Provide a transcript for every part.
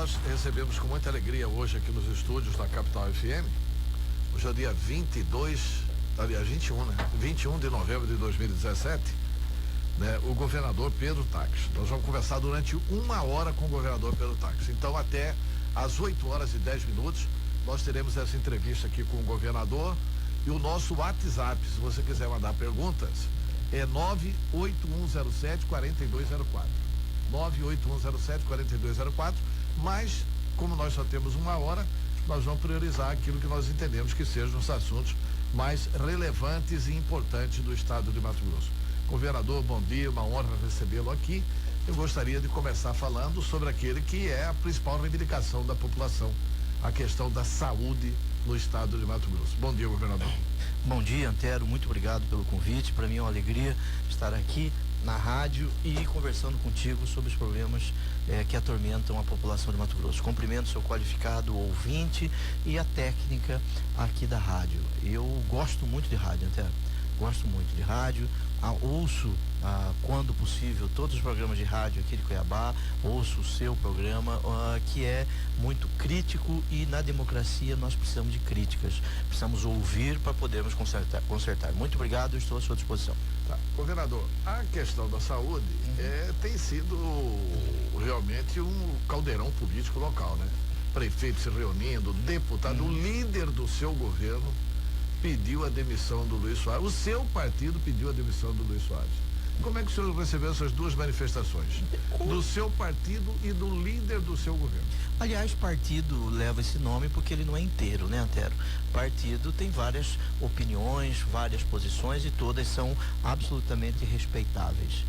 nós recebemos com muita alegria hoje aqui nos estúdios da Capital FM, hoje é dia 21, né? 21 de novembro de 2017, né? O governador Pedro Taques. Nós vamos conversar durante 1 hora com o governador Pedro Taques. Então, até às 8h10 nós teremos essa entrevista aqui com o governador. E o nosso WhatsApp, se você quiser mandar perguntas, é 98107-4204. 98107-4204. Mas, como nós só temos 1 hora, nós vamos priorizar aquilo que nós entendemos que sejam os assuntos mais relevantes e importantes do estado de Mato Grosso. Governador, bom dia, uma honra recebê-lo aqui. Eu gostaria de começar falando sobre aquele que é a principal reivindicação da população, a questão da saúde no estado de Mato Grosso. Bom dia, governador. Bom dia, Antero, muito obrigado pelo convite. Para mim é uma alegria estar aqui na rádio e conversando contigo sobre os problemas que atormentam a população de Mato Grosso. Cumprimento o seu qualificado ouvinte e a técnica aqui da rádio. Eu gosto muito de rádio, Antero. Gosto muito de rádio, ouço quando possível todos os programas de rádio aqui de Cuiabá, ouço o seu programa, que é muito crítico, e na democracia nós precisamos de críticas, precisamos ouvir para podermos consertar. Muito obrigado, estou à sua disposição. Tá. Governador, a questão da saúde tem sido realmente um caldeirão político local, né? Prefeito se reunindo, deputado, o líder do seu governo pediu a demissão do Luiz Soares. O seu partido pediu a demissão do Luiz Soares. Como é que o senhor recebeu essas duas manifestações? Do seu partido e do líder do seu governo? Aliás, partido leva esse nome porque ele não é inteiro, né, Antero? Partido tem várias opiniões, várias posições, e todas são absolutamente respeitáveis.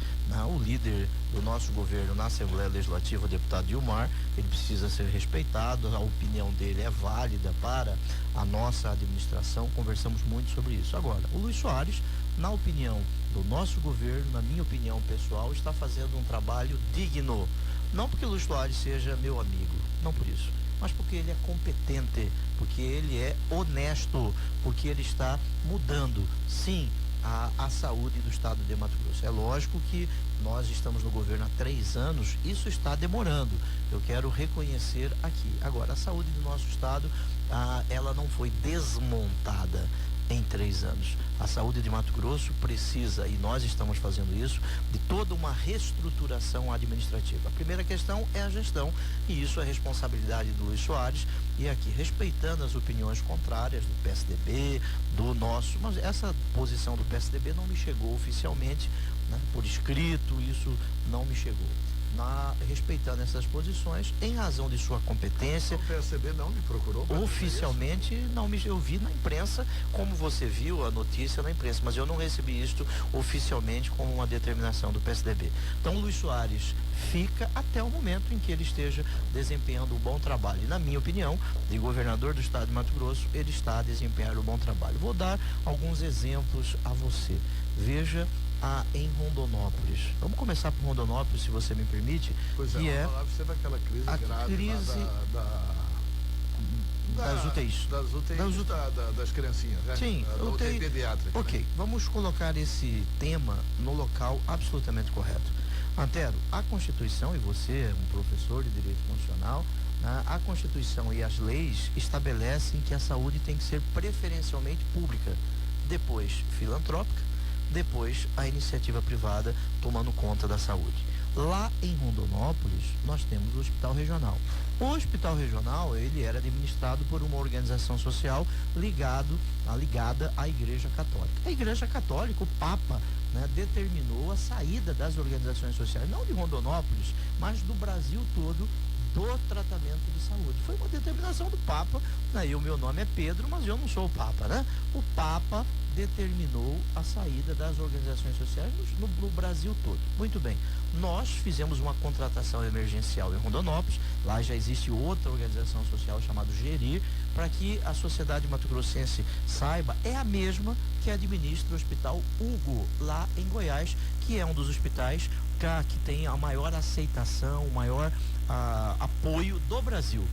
O líder do nosso governo na Assembleia Legislativa, o deputado Gilmar, ele precisa ser respeitado, a opinião dele é válida para a nossa administração, conversamos muito sobre isso. Agora, o Luiz Soares, na opinião do nosso governo, na minha opinião pessoal, está fazendo um trabalho digno. Não porque o Luiz Soares seja meu amigo, não por isso, mas porque ele é competente, porque ele é honesto, porque ele está mudando, sim, a saúde do estado de Mato Grosso. É lógico que nós estamos no governo há 3 anos, isso está demorando, eu quero reconhecer aqui. Agora, a saúde do nosso estado, ela não foi desmontada em 3 anos. A saúde de Mato Grosso precisa, e nós estamos fazendo isso, de toda uma reestruturação administrativa. A primeira questão é a gestão, e isso é responsabilidade do Luiz Soares, e aqui, respeitando as opiniões contrárias do PSDB, do nosso, mas essa posição do PSDB não me chegou oficialmente, né, por escrito, isso não me chegou. Respeitando essas posições, em razão de sua competência. O PSDB não me procurou? Oficialmente, não me, eu vi na imprensa, como você viu a notícia na imprensa, mas eu não recebi isto oficialmente como uma determinação do PSDB. Então, Luiz Soares fica até o momento em que ele esteja desempenhando um bom trabalho. E, na minha opinião, de governador do estado de Mato Grosso, ele está a desempenhar um bom trabalho. Vou dar alguns exemplos a você. Veja em Rondonópolis. Vamos começar por Rondonópolis, se você me permite. Pois é, Rondonópolis teve aquela crise grave das UTIs. Das criancinhas, né? Sim, UTI pediátrica. Ok, né? Vamos colocar esse tema no local absolutamente correto. Antero, a Constituição, e você é um professor de Direito Constitucional, a Constituição e as leis estabelecem que a saúde tem que ser preferencialmente pública, depois filantrópica, depois a iniciativa privada tomando conta da saúde. Lá em Rondonópolis, nós temos o Hospital Regional. O Hospital Regional, ele era administrado por uma organização social ligada à Igreja Católica. A Igreja Católica, o Papa, né, determinou a saída das organizações sociais, não de Rondonópolis, mas do Brasil todo, do tratamento de saúde. Foi uma determinação do Papa, né? O meu nome é Pedro, mas eu não sou o Papa, né? O Papa determinou a saída das organizações sociais no Brasil todo. Muito bem, nós fizemos uma contratação emergencial em Rondonópolis, lá já existe outra organização social chamada Gerir, para que a sociedade mato-grossense saiba, é a mesma que administra o Hospital Hugo, lá em Goiás, que é um dos hospitais que tem a maior aceitação, o maior apoio do Brasil,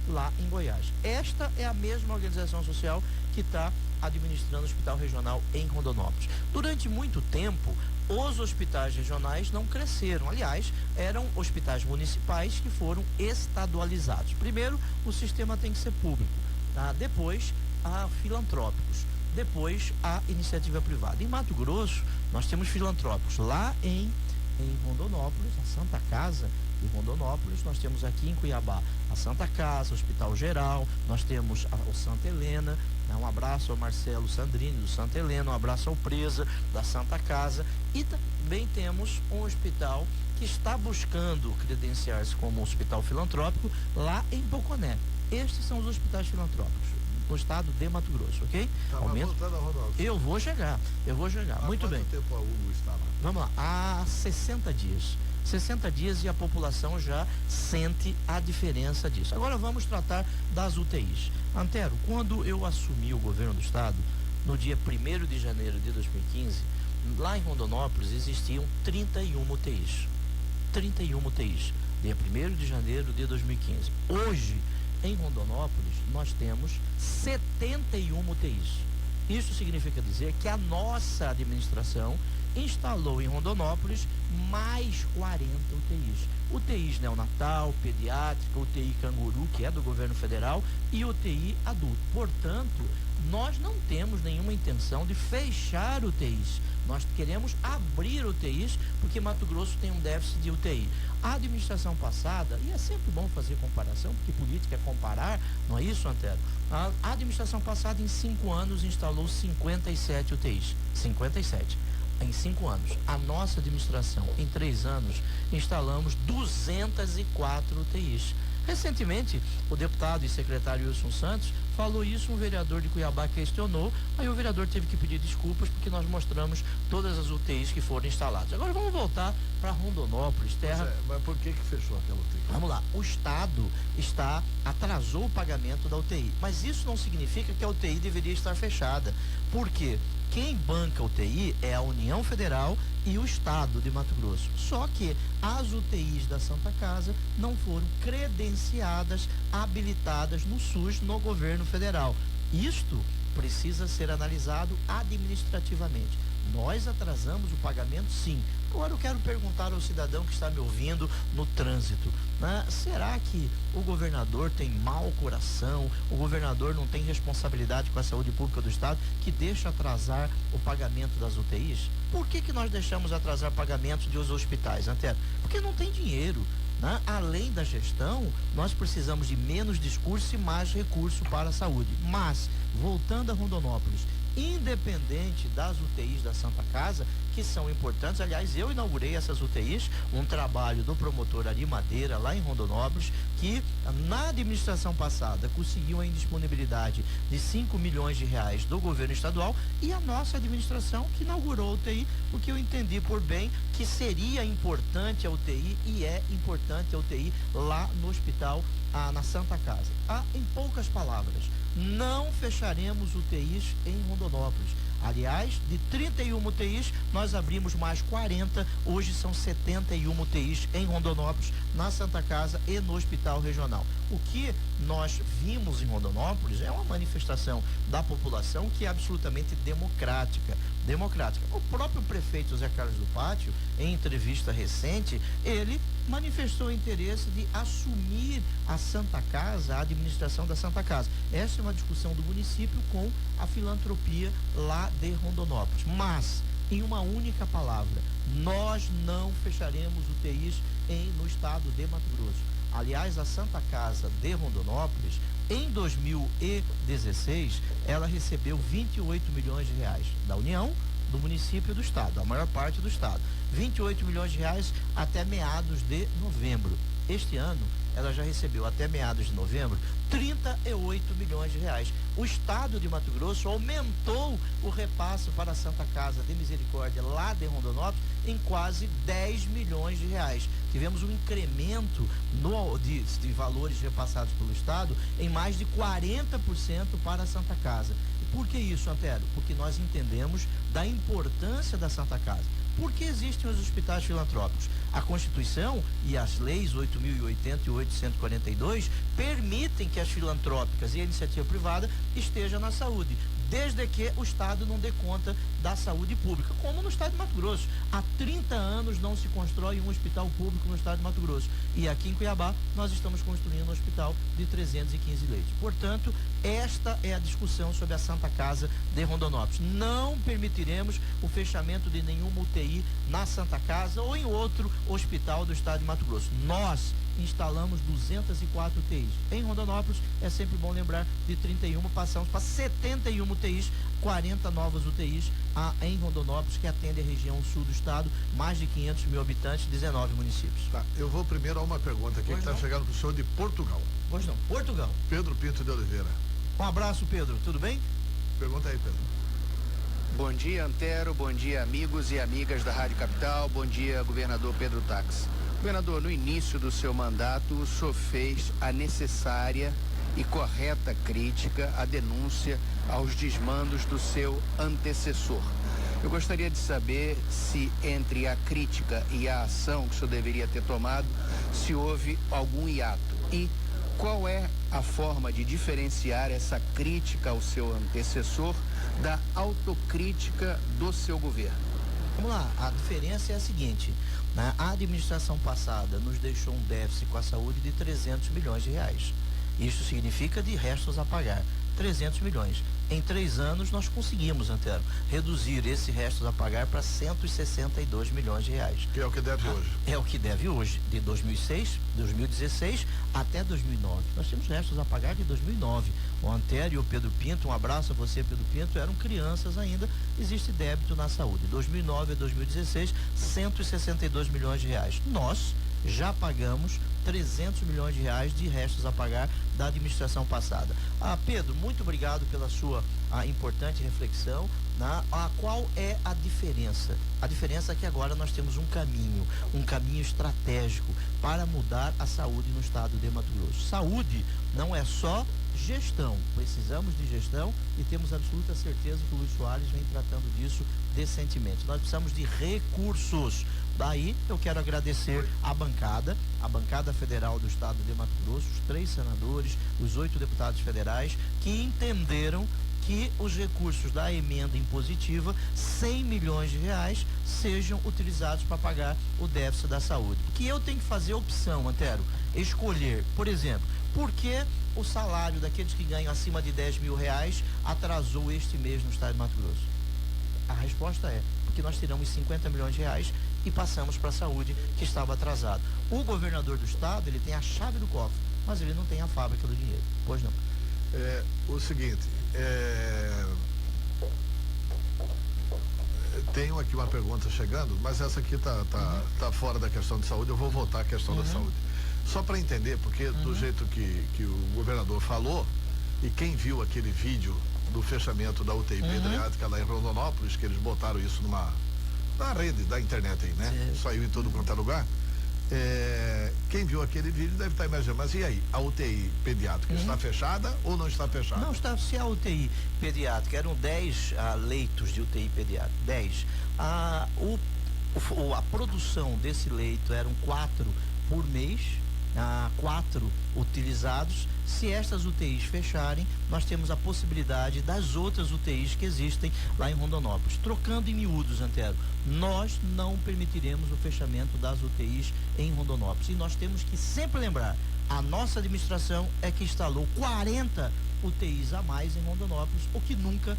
lá em Goiás. Esta é a mesma organização social que está administrando o Hospital Regional em Rondonópolis. Durante muito tempo, os hospitais regionais não cresceram. Aliás, eram hospitais municipais que foram estadualizados. Primeiro, o sistema tem que ser público, tá? Depois, a filantrópicos. Depois, a iniciativa privada. Em Mato Grosso, nós temos filantrópicos lá em Rondonópolis, a Santa Casa de Rondonópolis. Nós temos aqui em Cuiabá a Santa Casa, Hospital Geral. Nós temos o Santa Helena. Um abraço ao Marcelo Sandrini do Santa Helena, um abraço ao Presa da Santa Casa. E também temos um hospital que está buscando credenciar-se como um hospital filantrópico lá em Poconé. Estes são os hospitais filantrópicos no estado de Mato Grosso, ok? Eu vou chegar. Muito bem. Quanto tempo a Hugo está lá? Vamos lá, há 60 dias. 60 dias e a população já sente a diferença disso. Agora vamos tratar das UTIs. Antero, quando eu assumi o governo do estado, no dia 1º de janeiro de 2015, lá em Rondonópolis existiam 31 UTIs. 31 UTIs, dia 1º de janeiro de 2015. Hoje, em Rondonópolis, nós temos 71 UTIs. Isso significa dizer que a nossa administração instalou em Rondonópolis mais 40 UTIs. UTIs neonatal, pediátrica, UTI canguru, que é do governo federal, e UTI adulto. Portanto, nós não temos nenhuma intenção de fechar UTIs. Nós queremos abrir UTIs, porque Mato Grosso tem um déficit de UTI. A administração passada, e é sempre bom fazer comparação, porque política é comparar, não é isso, Antero? A administração passada, em 5 anos, instalou 57 UTIs. 57. Em 5 anos. A nossa administração, em 3 anos, instalamos 204 UTIs. Recentemente, o deputado e secretário Wilson Santos falou isso, um vereador de Cuiabá questionou, aí o vereador teve que pedir desculpas porque nós mostramos todas as UTIs que foram instaladas. Agora vamos voltar para Rondonópolis, terra... Mas por que fechou aquela UTI? Vamos lá, o Estado atrasou o pagamento da UTI, mas isso não significa que a UTI deveria estar fechada. Por quê? Quem banca a UTI é a União Federal e o Estado de Mato Grosso. Só que as UTIs da Santa Casa não foram credenciadas, habilitadas no SUS, no governo federal. Isto precisa ser analisado administrativamente. Nós atrasamos o pagamento, sim. Agora eu quero perguntar ao cidadão que está me ouvindo no trânsito, né? Será que o governador tem mau coração, o governador não tem responsabilidade com a saúde pública do estado, que deixa atrasar o pagamento das UTIs? Por que nós deixamos atrasar pagamentos dos hospitais, Antero? Porque não tem dinheiro. Né? Além da gestão, nós precisamos de menos discurso e mais recurso para a saúde. Mas, voltando a Rondonópolis, independente das UTIs da Santa Casa, que são importantes, aliás, eu inaugurei essas UTIs, um trabalho do promotor Ari Madeira, lá em Rondonópolis, que na administração passada conseguiu a indisponibilidade de 5 milhões de reais do governo estadual, e a nossa administração que inaugurou a UTI, porque eu entendi por bem que seria importante a UTI, e é importante a UTI lá no hospital, na Santa Casa. Em poucas palavras, não fecharemos UTIs em Rondonópolis. Aliás, de 31 UTIs, nós abrimos mais 40, hoje são 71 UTIs em Rondonópolis, na Santa Casa e no Hospital Regional. O que nós vimos em Rondonópolis é uma manifestação da população que é absolutamente democrática. O próprio prefeito Zé Carlos do Pátio, em entrevista recente, ele manifestou interesse de assumir a Santa Casa, a administração da Santa Casa. Essa é uma discussão do município com a filantropia lá de Rondonópolis. Mas, em uma única palavra, nós não fecharemos UTIs no estado de Mato Grosso. Aliás, a Santa Casa de Rondonópolis, em 2016, ela recebeu 28 milhões de reais da União, do município e do estado, a maior parte do estado. 28 milhões de reais até meados de novembro. Este ano, ela já recebeu até meados de novembro 38 milhões de reais. O estado de Mato Grosso aumentou o repasse para a Santa Casa de Misericórdia lá de Rondonópolis em quase 10 milhões de reais. Tivemos um incremento de valores repassados pelo estado em mais de 40% para a Santa Casa. Por que isso, Antero? Porque nós entendemos da importância da Santa Casa. Por que existem os hospitais filantrópicos? A Constituição e as leis 8.080 e 842 permitem que as filantrópicas e a iniciativa privada estejam na saúde, desde que o Estado não dê conta da saúde pública, como no estado de Mato Grosso. Há 30 anos não se constrói um hospital público no estado de Mato Grosso. E aqui em Cuiabá, nós estamos construindo um hospital de 315 leitos. Portanto, esta é a discussão sobre a Santa Casa de Rondonópolis. Não permitiremos o fechamento de nenhuma UTI na Santa Casa ou em outro hospital do estado de Mato Grosso. Nós instalamos 204 UTIs. Em Rondonópolis, é sempre bom lembrar, de 31 passamos para 71 UTIs, 40 novas UTIs em Rondonópolis, que atende a região sul do estado, mais de 500 mil habitantes, 19 municípios. Tá, eu vou primeiro a uma pergunta aqui que está chegando para o senhor de Portugal. Pois não, Portugal. Pedro Pinto de Oliveira. Um abraço, Pedro, tudo bem? Pergunta aí, Pedro. Bom dia, Antero, bom dia, amigos e amigas da Rádio Capital, bom dia, governador Pedro Tax. Governador, no início do seu mandato, o senhor fez a necessária e correta crítica, a denúncia aos desmandos do seu antecessor. Eu gostaria de saber se entre a crítica e a ação que o senhor deveria ter tomado, se houve algum hiato e qual é a forma de diferenciar essa crítica ao seu antecessor da autocrítica do seu governo. Vamos lá, a diferença é a seguinte, né? A administração passada nos deixou um déficit com a saúde de 300 milhões de reais. Isso significa de restos a pagar, 300 milhões. Em 3 anos nós conseguimos, Antero, reduzir esse restos a pagar para 162 milhões de reais. Que é o que deve hoje. É o que deve hoje, de 2016 até 2009. Nós temos restos a pagar de 2009. O Antero e o Pedro Pinto, um abraço a você, Pedro Pinto, eram crianças ainda, existe débito na saúde. 2009 a 2016, 162 milhões de reais. Nós já pagamos 300 milhões de reais de restos a pagar da administração passada. Pedro, muito obrigado pela sua importante reflexão. Qual é a diferença? A diferença é que agora nós temos um caminho estratégico para mudar a saúde no estado de Mato Grosso. Saúde não é só gestão, precisamos de gestão e temos absoluta certeza que o Luiz Soares vem tratando disso decentemente. Nós precisamos de recursos. Daí eu quero agradecer a bancada federal do estado de Mato Grosso, os 3 senadores, os 8 deputados federais, que entenderam que os recursos da emenda impositiva, 100 milhões de reais, sejam utilizados para pagar o déficit da saúde. Que eu tenho que fazer opção, Antero, escolher, por exemplo, por que o salário daqueles que ganham acima de 10 mil reais atrasou este mês no estado de Mato Grosso? A resposta é porque nós tiramos 50 milhões de reais e passamos para a saúde, que estava atrasado. O governador do estado, ele tem a chave do cofre, mas ele não tem a fábrica do dinheiro. Pois não. O seguinte, tenho aqui uma pergunta chegando, mas essa aqui tá fora da questão de saúde, eu vou voltar à questão da saúde. Só para entender, porque do jeito que o governador falou, e quem viu aquele vídeo do fechamento da UTI pediátrica lá em Rondonópolis, que eles botaram isso na rede da internet aí, né? Certo. Saiu em todo quanto é lugar. Quem viu aquele vídeo deve estar imaginando, mas e aí? A UTI pediátrica está fechada ou não está fechada? Não está, se a UTI pediátrica, eram 10 leitos de UTI pediátrica, 10. A produção desse leito eram 4 por mês, 4 utilizados. Se estas UTIs fecharem, nós temos a possibilidade das outras UTIs que existem lá em Rondonópolis. Trocando em miúdos, Antero, nós não permitiremos o fechamento das UTIs em Rondonópolis. E nós temos que sempre lembrar, a nossa administração é que instalou 40 UTIs a mais em Rondonópolis, o que nunca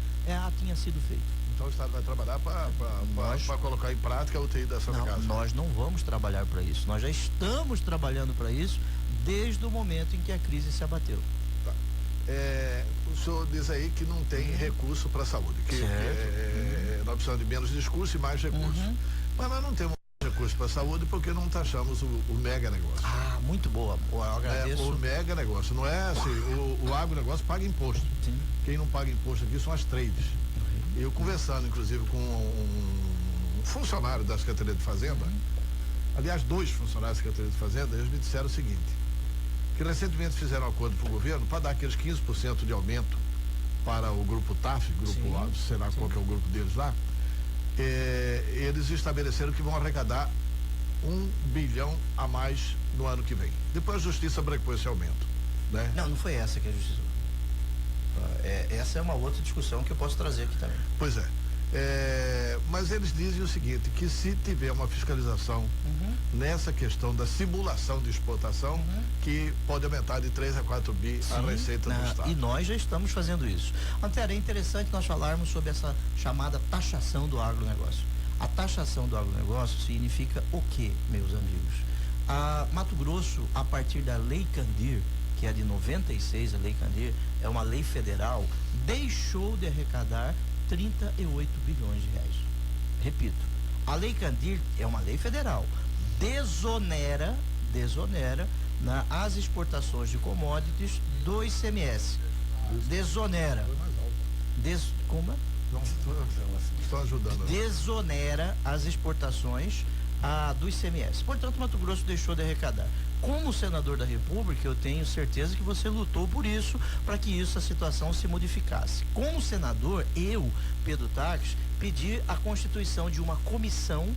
tinha sido feito. Então o Estado vai trabalhar para colocar em prática a UTI da Santa Casa? Nós não vamos trabalhar para isso. Nós já estamos trabalhando para isso desde o momento em que a crise se abateu. Tá. O senhor diz aí que não tem recurso para a saúde, que nós precisamos de menos discurso e mais recursos. Mas nós não temos recurso para a saúde porque não taxamos o mega negócio. Muito boa. Eu agradeço. O mega negócio, não é assim, o agronegócio paga imposto. Sim. Quem não paga imposto aqui são as trades. Eu conversando, inclusive, com um funcionário da Secretaria de Fazenda, aliás, 2 funcionários da Secretaria de Fazenda, eles me disseram o seguinte, que recentemente fizeram um acordo para o governo para dar aqueles 15% de aumento para o grupo TAF, sei lá qual que é o grupo deles lá. Eles estabeleceram que vão arrecadar 1 bilhão a mais no ano que vem. Depois a Justiça brecou esse aumento, né? Não foi essa que a Justiça. Essa é uma outra discussão que eu posso trazer aqui também. Pois é. Mas eles dizem o seguinte, que se tiver uma fiscalização nessa questão da simulação de exportação, que pode aumentar de 3 a 4 bi a receita do Estado. E nós já estamos fazendo isso. Antero, é interessante nós falarmos sobre essa chamada taxação do agronegócio. A taxação do agronegócio significa o quê, meus amigos? Mato Grosso, a partir da Lei Candir, que é de 96, a Lei Candir, é uma lei federal, deixou de arrecadar 38 bilhões de reais. Repito, a Lei Candir é uma lei federal, desonera as exportações de commodities do ICMS. Desonera. Como é? Não, estou ajudando. Desonera as exportações do ICMS. Portanto, Mato Grosso deixou de arrecadar. Como senador da República, eu tenho certeza que você lutou por isso, para que essa situação se modificasse. Como senador, eu, Pedro Taques, pedi a constituição de uma comissão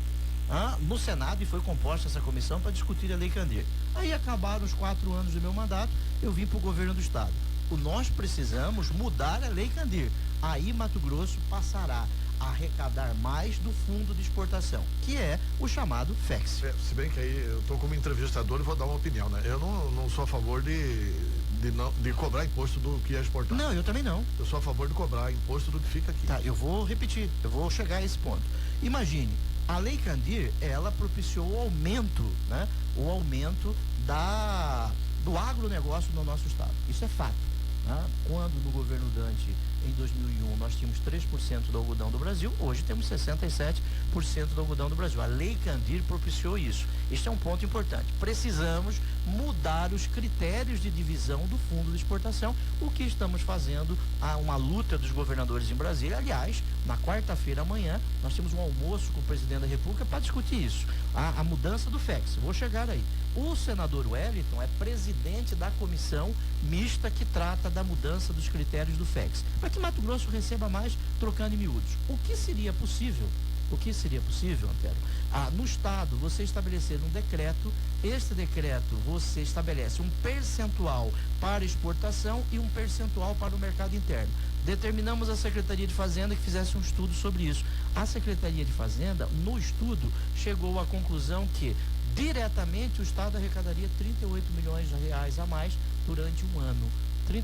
no Senado, e foi composta essa comissão para discutir a Lei Candir. Aí acabaram os 4 anos do meu mandato, eu vim para o governo do Estado. Nós precisamos mudar a Lei Candir. Aí Mato Grosso passará a arrecadar mais do fundo de exportação, que é o chamado FEX. Se bem que aí eu estou como entrevistador e vou dar uma opinião, né? Eu não sou a favor de cobrar imposto do que é exportado. Não, eu também não. Eu sou a favor de cobrar imposto do que fica aqui. Tá, eu vou repetir, eu vou chegar a esse ponto. Imagine, a Lei Candir, ela propiciou o aumento, né? O aumento do agronegócio no nosso estado. Isso é fato. Quando no governo Dante, em 2001, nós tínhamos 3% do algodão do Brasil, hoje temos 67% do algodão do Brasil. A Lei Candir propiciou isso. Este é um ponto importante. Precisamos mudar os critérios de divisão do fundo de exportação, o que estamos fazendo, uma luta dos governadores em Brasília. Aliás, na quarta-feira amanhã, nós temos um almoço com o presidente da República para discutir isso. A mudança do FEX. Vou chegar aí. O senador Wellington é presidente da comissão mista que trata da mudança dos critérios do FEX, para que Mato Grosso receba mais, trocando em miúdos. O que seria possível, Antero? No Estado, você estabelecer um decreto, este decreto você estabelece um percentual para exportação e um percentual para o mercado interno. Determinamos à Secretaria de Fazenda que fizesse um estudo sobre isso. A Secretaria de Fazenda, no estudo, chegou à conclusão que diretamente o Estado arrecadaria 38 milhões de reais a mais durante um ano.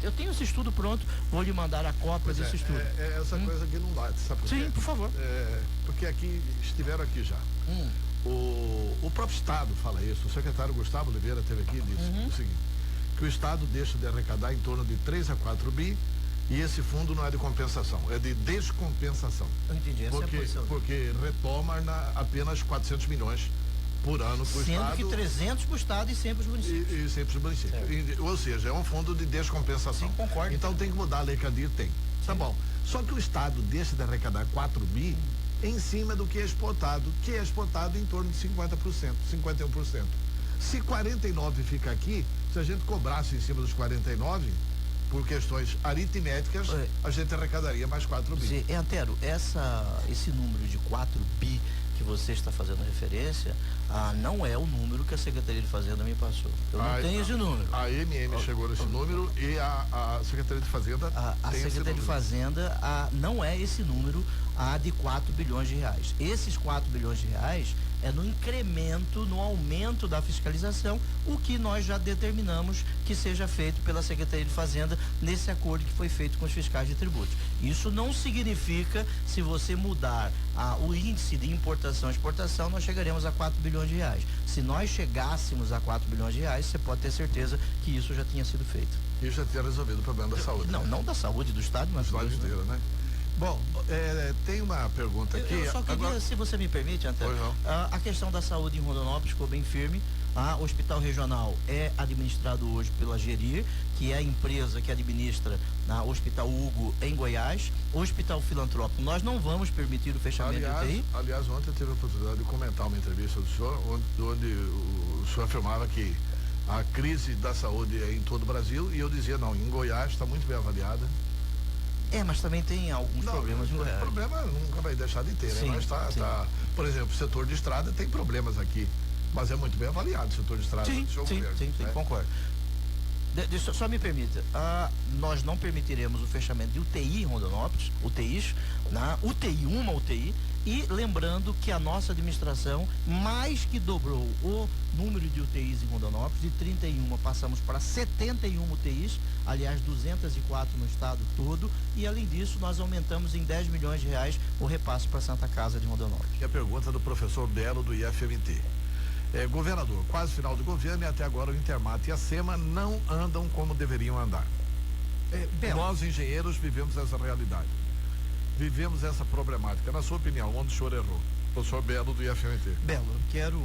Eu tenho esse estudo pronto, vou lhe mandar a cópia desse estudo. Essa coisa aqui não dá, sabe por quê? Sim, por favor. Porque estiveram aqui já. O próprio Estado fala isso, o secretário Gustavo Oliveira esteve aqui e disse o seguinte, que o Estado deixa de arrecadar em torno de 3 a 4 bi, e esse fundo não é de compensação, é de descompensação. Eu entendi, essa é a posição. Porque retoma apenas 400 milhões por ano para o Estado. Sendo que 300 para o Estado e 100 para os municípios. E 100 para os municípios. Ou seja, é um fundo de descompensação. Sim, concordo. Então tem que mudar a Lei Candir, tem. Tá bom. Só que o Estado deixa de arrecadar 4 bi em cima do que é exportado em torno de 50%, 51%. Se 49 fica aqui, se a gente cobrasse em cima dos 49, por questões aritméticas, a gente arrecadaria mais 4 bi. Antero, esse número de 4 bi que você está fazendo referência, não é o número que a Secretaria de Fazenda me passou. Eu não tenho esse número. A MM chegou nesse número e a Secretaria de Fazenda a Secretaria de Fazenda não é esse número de 4 bilhões de reais. Esses 4 bilhões de reais é no incremento, no aumento da fiscalização, o que nós já determinamos que seja feito pela Secretaria de Fazenda nesse acordo que foi feito com os fiscais de tributos. Isso não significa, se você mudar o índice de importação e exportação, nós chegaremos a 4 bilhões de reais. Se nós chegássemos a 4 bilhões de reais, você pode ter certeza que isso já tinha sido feito. Isso já tinha resolvido o problema da saúde. Não da saúde do Estado, mas do Estado inteiro, né? Bom, tem uma pergunta aqui. Eu só queria, se você me permite, Antero, a questão da saúde em Rondonópolis ficou bem firme. O Hospital Regional é administrado hoje pela Gerir, que é a empresa que administra o Hospital Hugo em Goiás. O Hospital Filantrópico, nós não vamos permitir o fechamento do UTI. Aliás, ontem eu tive a oportunidade de comentar uma entrevista do senhor, onde o senhor afirmava que a crise da saúde é em todo o Brasil, e eu dizia, não, em Goiás está muito bem avaliada. Mas também tem alguns problemas no Goiás. O problema nunca vai deixar de ter, né? Mas por exemplo, o setor de estrada tem problemas aqui, mas é muito bem avaliado o setor de estrada. Sim, concordo. Só me permita, nós não permitiremos o fechamento de UTI em Rondonópolis, UTIs, uma UTI, e lembrando que a nossa administração mais que dobrou o número de UTIs em Rondonópolis, de 31 passamos para 71 UTIs, aliás 204 no estado todo, e além disso nós aumentamos em 10 milhões de reais o repasse para a Santa Casa de Rondonópolis. E a pergunta do professor Belo do IFMT. Governador, quase final do governo e até agora o Intermat e a SEMA não andam como deveriam andar. Nós engenheiros vivemos essa realidade. Vivemos essa problemática. Na sua opinião, onde o senhor errou? Professor Belo do IFMT. Belo, eu quero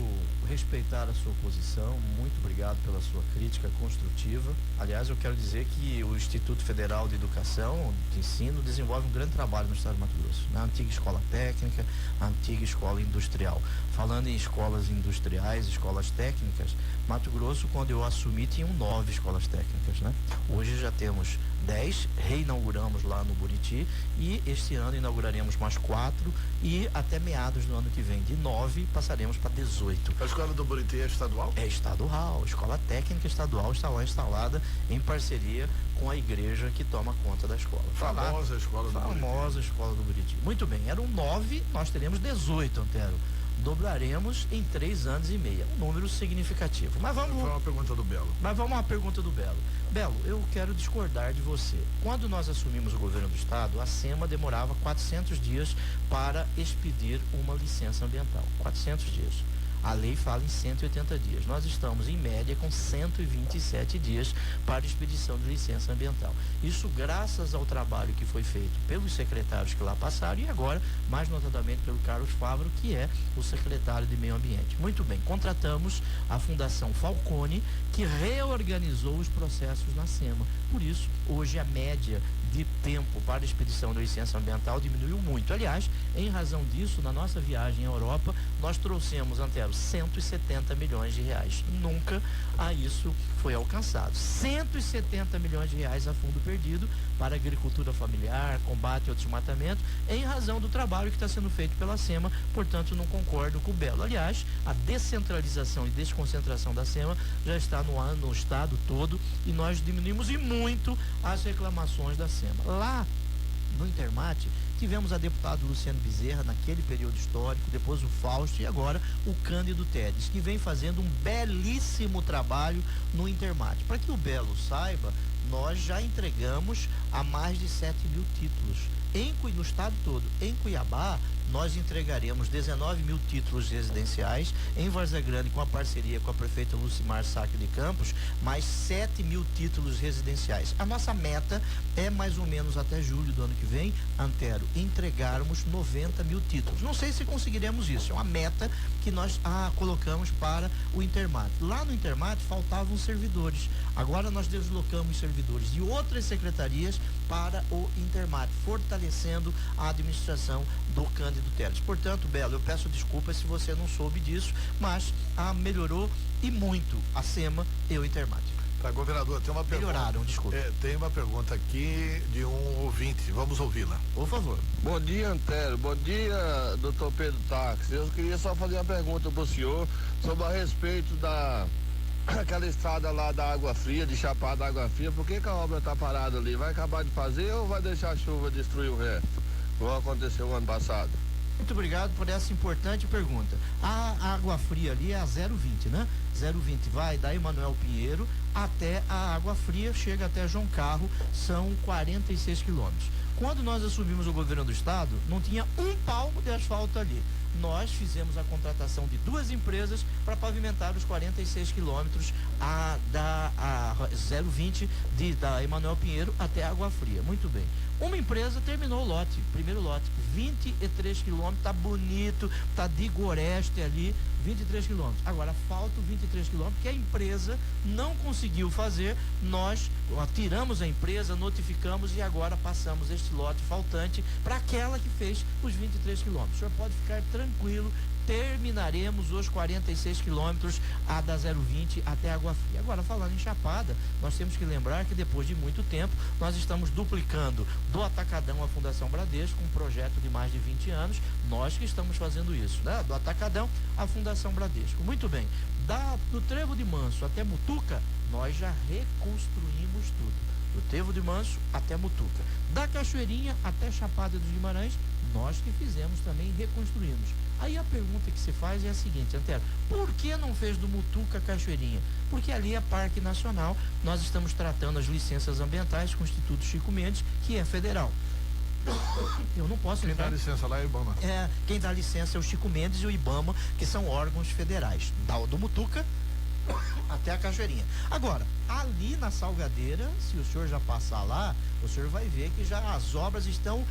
respeitar a sua posição, muito obrigado pela sua crítica construtiva. Aliás, eu quero dizer que o Instituto Federal de Educação, de Ensino, desenvolve um grande trabalho no estado de Mato Grosso, na antiga escola técnica, a antiga escola industrial. Falando em escolas industriais, escolas técnicas, Mato Grosso, quando eu assumi, tinham 9 escolas técnicas, né? Hoje já temos 10, reinauguramos lá no Buriti e este ano inauguraremos mais 4 e até meados do ano que vem, de 9, passaremos para 18. A escola do Buriti é estadual? É estadual, escola técnica estadual está lá instalada em parceria com a igreja que toma conta da escola. Famosa escola do Buriti. Famosa escola do Buriti. Muito bem, eram 9, nós teremos 18, Antero. Dobraremos em 3 anos e meio. Um número significativo. Mas vamos. Foi uma pergunta do Belo. Mas vamos à pergunta do Belo. Belo, eu quero discordar de você. Quando nós assumimos o governo do estado, a SEMA demorava 400 dias para expedir uma licença ambiental. 400 dias. A lei fala em 180 dias. Nós estamos, em média, com 127 dias para expedição de licença ambiental. Isso graças ao trabalho que foi feito pelos secretários que lá passaram e agora, mais notadamente, pelo Carlos Fávaro, que é o secretário de Meio Ambiente. Muito bem, contratamos a Fundação Falcone, que reorganizou os processos na SEMA. Por isso, hoje a média de tempo para a expedição da licença ambiental diminuiu muito. Aliás, em razão disso, na nossa viagem à Europa, nós trouxemos, Antero, 170 milhões de reais. Nunca a isso foi alcançado. 170 milhões de reais a fundo perdido para agricultura familiar, combate ao desmatamento, em razão do trabalho que está sendo feito pela SEMA, portanto não concordo com o Belo. Aliás, a descentralização e desconcentração da SEMA já está no estado todo e nós diminuímos e muito as reclamações da SEMA. Lá no Intermat, tivemos a deputada Luciane Bezerra naquele período histórico, depois o Fausto e agora o Cândido Tedes, que vem fazendo um belíssimo trabalho no Intermat. Para que o Belo saiba, nós já entregamos a mais de 7 mil títulos no estado todo. Em Cuiabá, nós entregaremos 19 mil títulos residenciais, em Várzea Grande, com a parceria com a prefeita Lucimar Sacre de Campos, mais 7 mil títulos residenciais. A nossa meta é mais ou menos até julho do ano que vem, Antero, entregarmos 90 mil títulos. Não sei se conseguiremos isso, é uma meta que nós colocamos para o Intermat. Lá no Intermat faltavam servidores, agora nós deslocamos servidores de outras secretarias para o Intermat, fortalecendo a administração do Cândido Teles. Portanto, Belo, eu peço desculpas se você não soube disso, mas melhorou e muito a SEMA e o Intermat. Tá, governador, tem uma pergunta. Melhoraram, desculpa. Tem uma pergunta aqui de um ouvinte, vamos ouvi-la. Por favor. Bom dia, Antero. Bom dia, doutor Pedro Tax. Eu queria só fazer uma pergunta para o senhor sobre a respeito aquela estrada lá da Água Fria, de Chapada da Água Fria. Por que a obra está parada ali? Vai acabar de fazer ou vai deixar a chuva destruir o resto? Como aconteceu o ano passado? Muito obrigado por essa importante pergunta. A Água Fria ali é a 020, né? 020 vai da Emanuel Pinheiro até a Água Fria, chega até João Carro, são 46 quilômetros. Quando nós assumimos o governo do estado, não tinha um palmo de asfalto ali. Nós fizemos a contratação de 2 empresas para pavimentar os 46 quilômetros da 020 da Emanuel Pinheiro até a Água Fria. Muito bem. Uma empresa terminou o lote, primeiro lote, 23 quilômetros, tá bonito, tá de Goreste ali, 23 quilômetros. Agora faltam 23 quilômetros que a empresa não conseguiu fazer. Nós tiramos a empresa, notificamos e agora passamos este lote faltante para aquela que fez os 23 quilômetros. O senhor pode ficar tranquilo terminaremos os 46 quilômetros da 020 até Água Fria. Agora, falando em Chapada, nós temos que lembrar que depois de muito tempo, nós estamos duplicando do Atacadão à Fundação Bradesco, um projeto de mais de 20 anos, nós que estamos fazendo isso, né? Do Atacadão à Fundação Bradesco. Muito bem, do Trevo de Manso até Mutuca, nós já reconstruímos tudo. Do Trevo de Manso até Mutuca. Da Cachoeirinha até Chapada dos Guimarães, nós que fizemos também, reconstruímos. Aí a pergunta que se faz é a seguinte, Antero, por que não fez do Mutuca Cachoeirinha? Porque ali é Parque Nacional, nós estamos tratando as licenças ambientais com o Instituto Chico Mendes, que é federal. Eu não posso lembrar. Quem dá licença lá é o IBAMA. Quem dá licença é o Chico Mendes e o IBAMA, que são órgãos federais. Do Mutuca até a Cachoeirinha. Agora, ali na Salgadeira, se o senhor já passar lá, o senhor vai ver que já as obras estão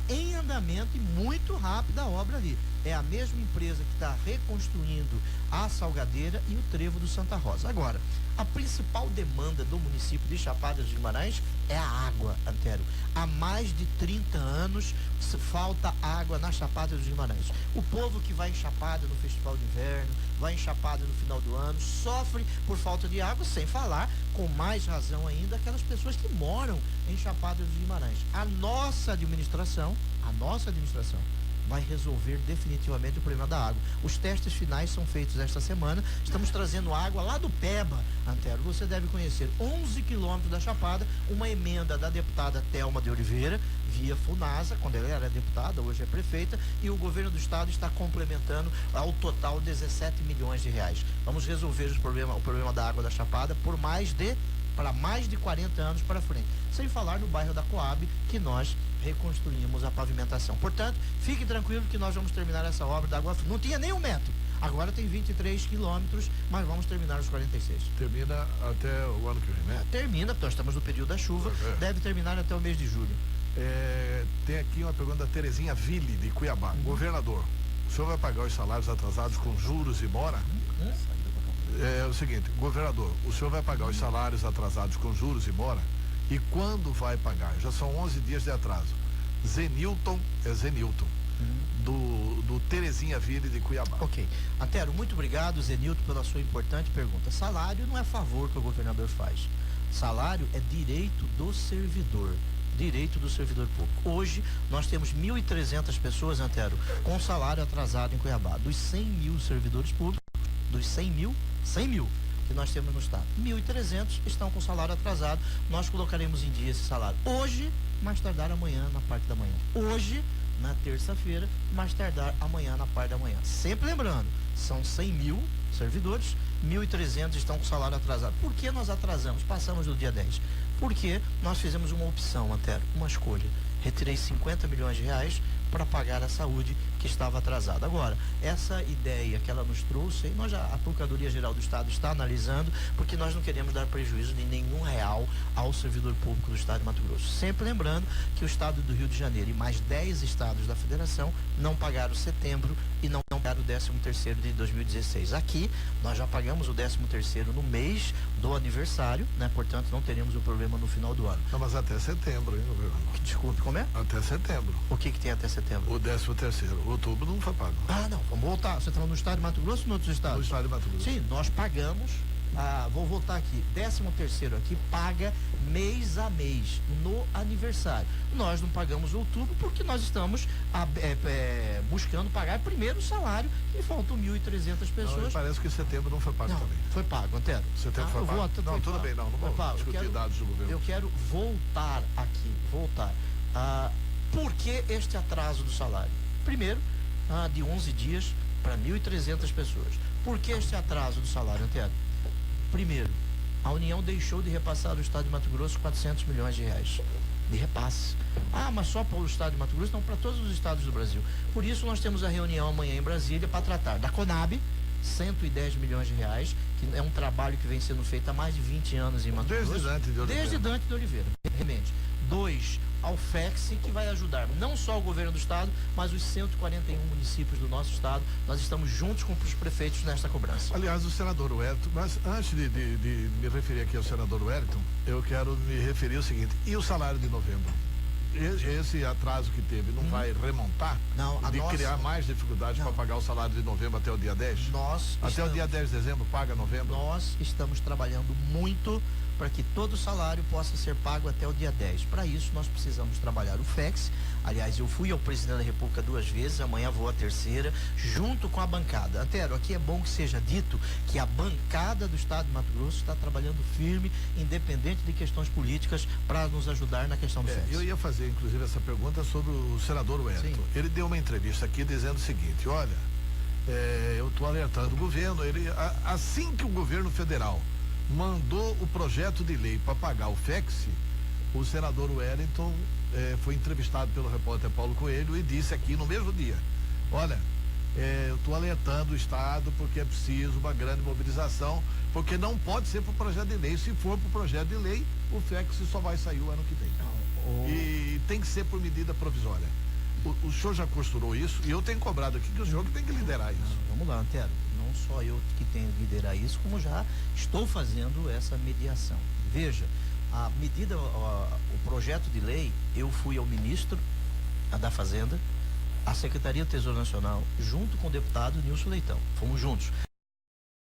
em andamento e muito rápida a obra ali. É a mesma empresa que está reconstruindo a Salgadeira e o Trevo do Santa Rosa. Agora, a principal demanda do município de Chapada dos Guimarães é a água, Antero. Há mais de 30 anos falta água na Chapada dos Guimarães. O povo que vai em Chapada no Festival de Inverno, vai em Chapada no final do ano, sofre por falta de água, sem falar, com mais razão ainda, aquelas pessoas que moram em Chapada dos Guimarães. A nossa administração vai resolver definitivamente o problema da água. Os testes finais são feitos esta semana. Estamos trazendo água lá do Peba, Antero. Você deve conhecer 11 quilômetros da Chapada, uma emenda da deputada Thelma de Oliveira, via FUNASA, quando ela era deputada, hoje é prefeita, e o governo do estado está complementando ao total 17 milhões de reais. Vamos resolver o problema da água da Chapada para mais de 40 anos para frente. Sem falar no bairro da Coab, que nós reconstruímos a pavimentação. Portanto, fique tranquilo que nós vamos terminar essa obra da Água Fria. Não tinha nem 1 metro. Agora tem 23 quilômetros, mas vamos terminar os 46. Termina até o ano que vem, né? Termina, porque nós estamos no período da chuva. Deve terminar até o mês de julho. Tem aqui uma pergunta da Terezinha Ville, de Cuiabá. Governador, o senhor vai pagar os salários atrasados com juros e mora? É o seguinte, governador, o senhor vai pagar os salários atrasados com juros e mora? E quando vai pagar? Já são 11 dias de atraso. Zenilton, do Terezinha Ville de Cuiabá. Ok. Antero, muito obrigado, Zenilton, pela sua importante pergunta. Salário não é favor que o governador faz. Salário é direito do servidor. Direito do servidor público. Hoje, nós temos 1.300 pessoas, Antero, com salário atrasado em Cuiabá. Dos 100 mil servidores públicos, dos 100 mil que nós temos no estado, 1.300 estão com salário atrasado. Nós colocaremos em dia esse salário hoje, mais tardar amanhã na parte da manhã. Hoje, na terça-feira, mais tardar amanhã na parte da manhã. Sempre lembrando, são 100 mil servidores, 1.300 estão com salário atrasado. Por que nós atrasamos? Passamos do dia 10. Porque nós fizemos uma opção, Antero, uma escolha. Retirei 50 milhões de reais para pagar a saúde que estava atrasada. Agora, essa ideia que ela nos trouxe, a Procuradoria-Geral do Estado está analisando, porque nós não queremos dar prejuízo de nenhum real ao servidor público do Estado de Mato Grosso. Sempre lembrando que o Estado do Rio de Janeiro e mais 10 estados da Federação não pagaram setembro e não pagaram o 13º de 2016. Aqui, nós já pagamos o 13º no mês do aniversário, né? Portanto, não teremos o problema no final do ano. Não, mas até setembro, hein, governo? Desculpe, como é? Até setembro. O que tem até setembro? O 13º. Outubro não foi pago. Não, vamos voltar. Você está no estado de Mato Grosso ou em outros estados? No estado de Mato Grosso. Sim, nós pagamos, vou voltar aqui, 13º aqui paga mês a mês, no aniversário. Nós não pagamos outubro porque nós estamos buscando pagar primeiro o salário e faltam 1.300 pessoas. Não, parece que setembro não foi pago também. Foi pago, Antero. Setembro foi pago. Não, tudo bem, não vou discutir dados do governo. Eu quero voltar aqui, por que este atraso do salário? Primeiro, de 11 dias para 1.300 pessoas. Por que este atraso do salário, Antero? Primeiro, a União deixou de repassar ao Estado de Mato Grosso 400 milhões de reais de repasse. Mas só para o Estado de Mato Grosso? Não, para todos os estados do Brasil. Por isso nós temos a reunião amanhã em Brasília para tratar da CONAB, 110 milhões de reais, que é um trabalho que vem sendo feito há mais de 20 anos em Mato Grosso. Desde Dante de Oliveira. Realmente. 2, ao FEX, que vai ajudar não só o governo do estado, mas os 141 municípios do nosso estado. Nós estamos juntos com os prefeitos nesta cobrança. Aliás, o senador Wellington, mas antes de me referir aqui ao senador Wellington, eu quero me referir ao seguinte: e o salário de novembro? esse atraso que teve não vai remontar? Não, de criar mais dificuldades para pagar o salário de novembro até o dia 10? Até o dia 10 de dezembro paga novembro? Nós estamos trabalhando muito para que todo o salário possa ser pago até o dia 10. Para isso, nós precisamos trabalhar o FEX. Aliás, eu fui ao presidente da República 2 vezes, amanhã vou à terceira, junto com a bancada. Antero, aqui é bom que seja dito que a bancada do Estado de Mato Grosso está trabalhando firme, independente de questões políticas, para nos ajudar na questão do FEX. Eu ia fazer, inclusive, essa pergunta sobre o senador Wellington. Sim. Ele deu uma entrevista aqui dizendo o seguinte: olha, eu estou alertando o governo, assim que o governo federal mandou o projeto de lei para pagar o FEX, o senador Wellington foi entrevistado pelo repórter Paulo Coelho e disse aqui no mesmo dia: olha, eu estou alertando o Estado porque é preciso uma grande mobilização, porque não pode ser para o projeto de lei. Se for para o projeto de lei, o FEX só vai sair o ano que vem. E tem que ser por medida provisória. O senhor já costurou isso e eu tenho cobrado aqui que o senhor que tem que liderar isso. Vamos lá, Antero. Não só eu que tenho que liderar isso, como já estou fazendo essa mediação. Veja, a medida, o projeto de lei, eu fui ao ministro da Fazenda, à Secretaria do Tesouro Nacional, junto com o deputado Nilson Leitão. Fomos juntos.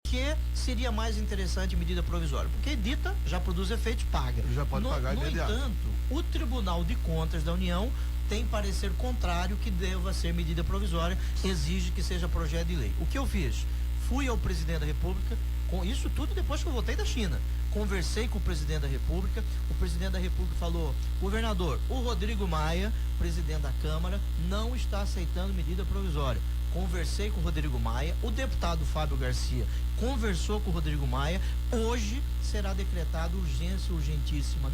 Que seria mais interessante medida provisória? Porque edita, já produz efeitos, paga. Já pode pagar imediato. No entanto, o Tribunal de Contas da União tem parecer contrário que deva ser medida provisória, exige que seja projeto de lei. O que eu fiz? Fui ao presidente da República, com isso tudo depois que eu voltei da China. Conversei com o presidente da República, o presidente da República falou: governador, o Rodrigo Maia, presidente da Câmara, não está aceitando medida provisória. Conversei com o Rodrigo Maia, o deputado Fábio Garcia conversou com o Rodrigo Maia. Hoje será decretada urgência urgentíssima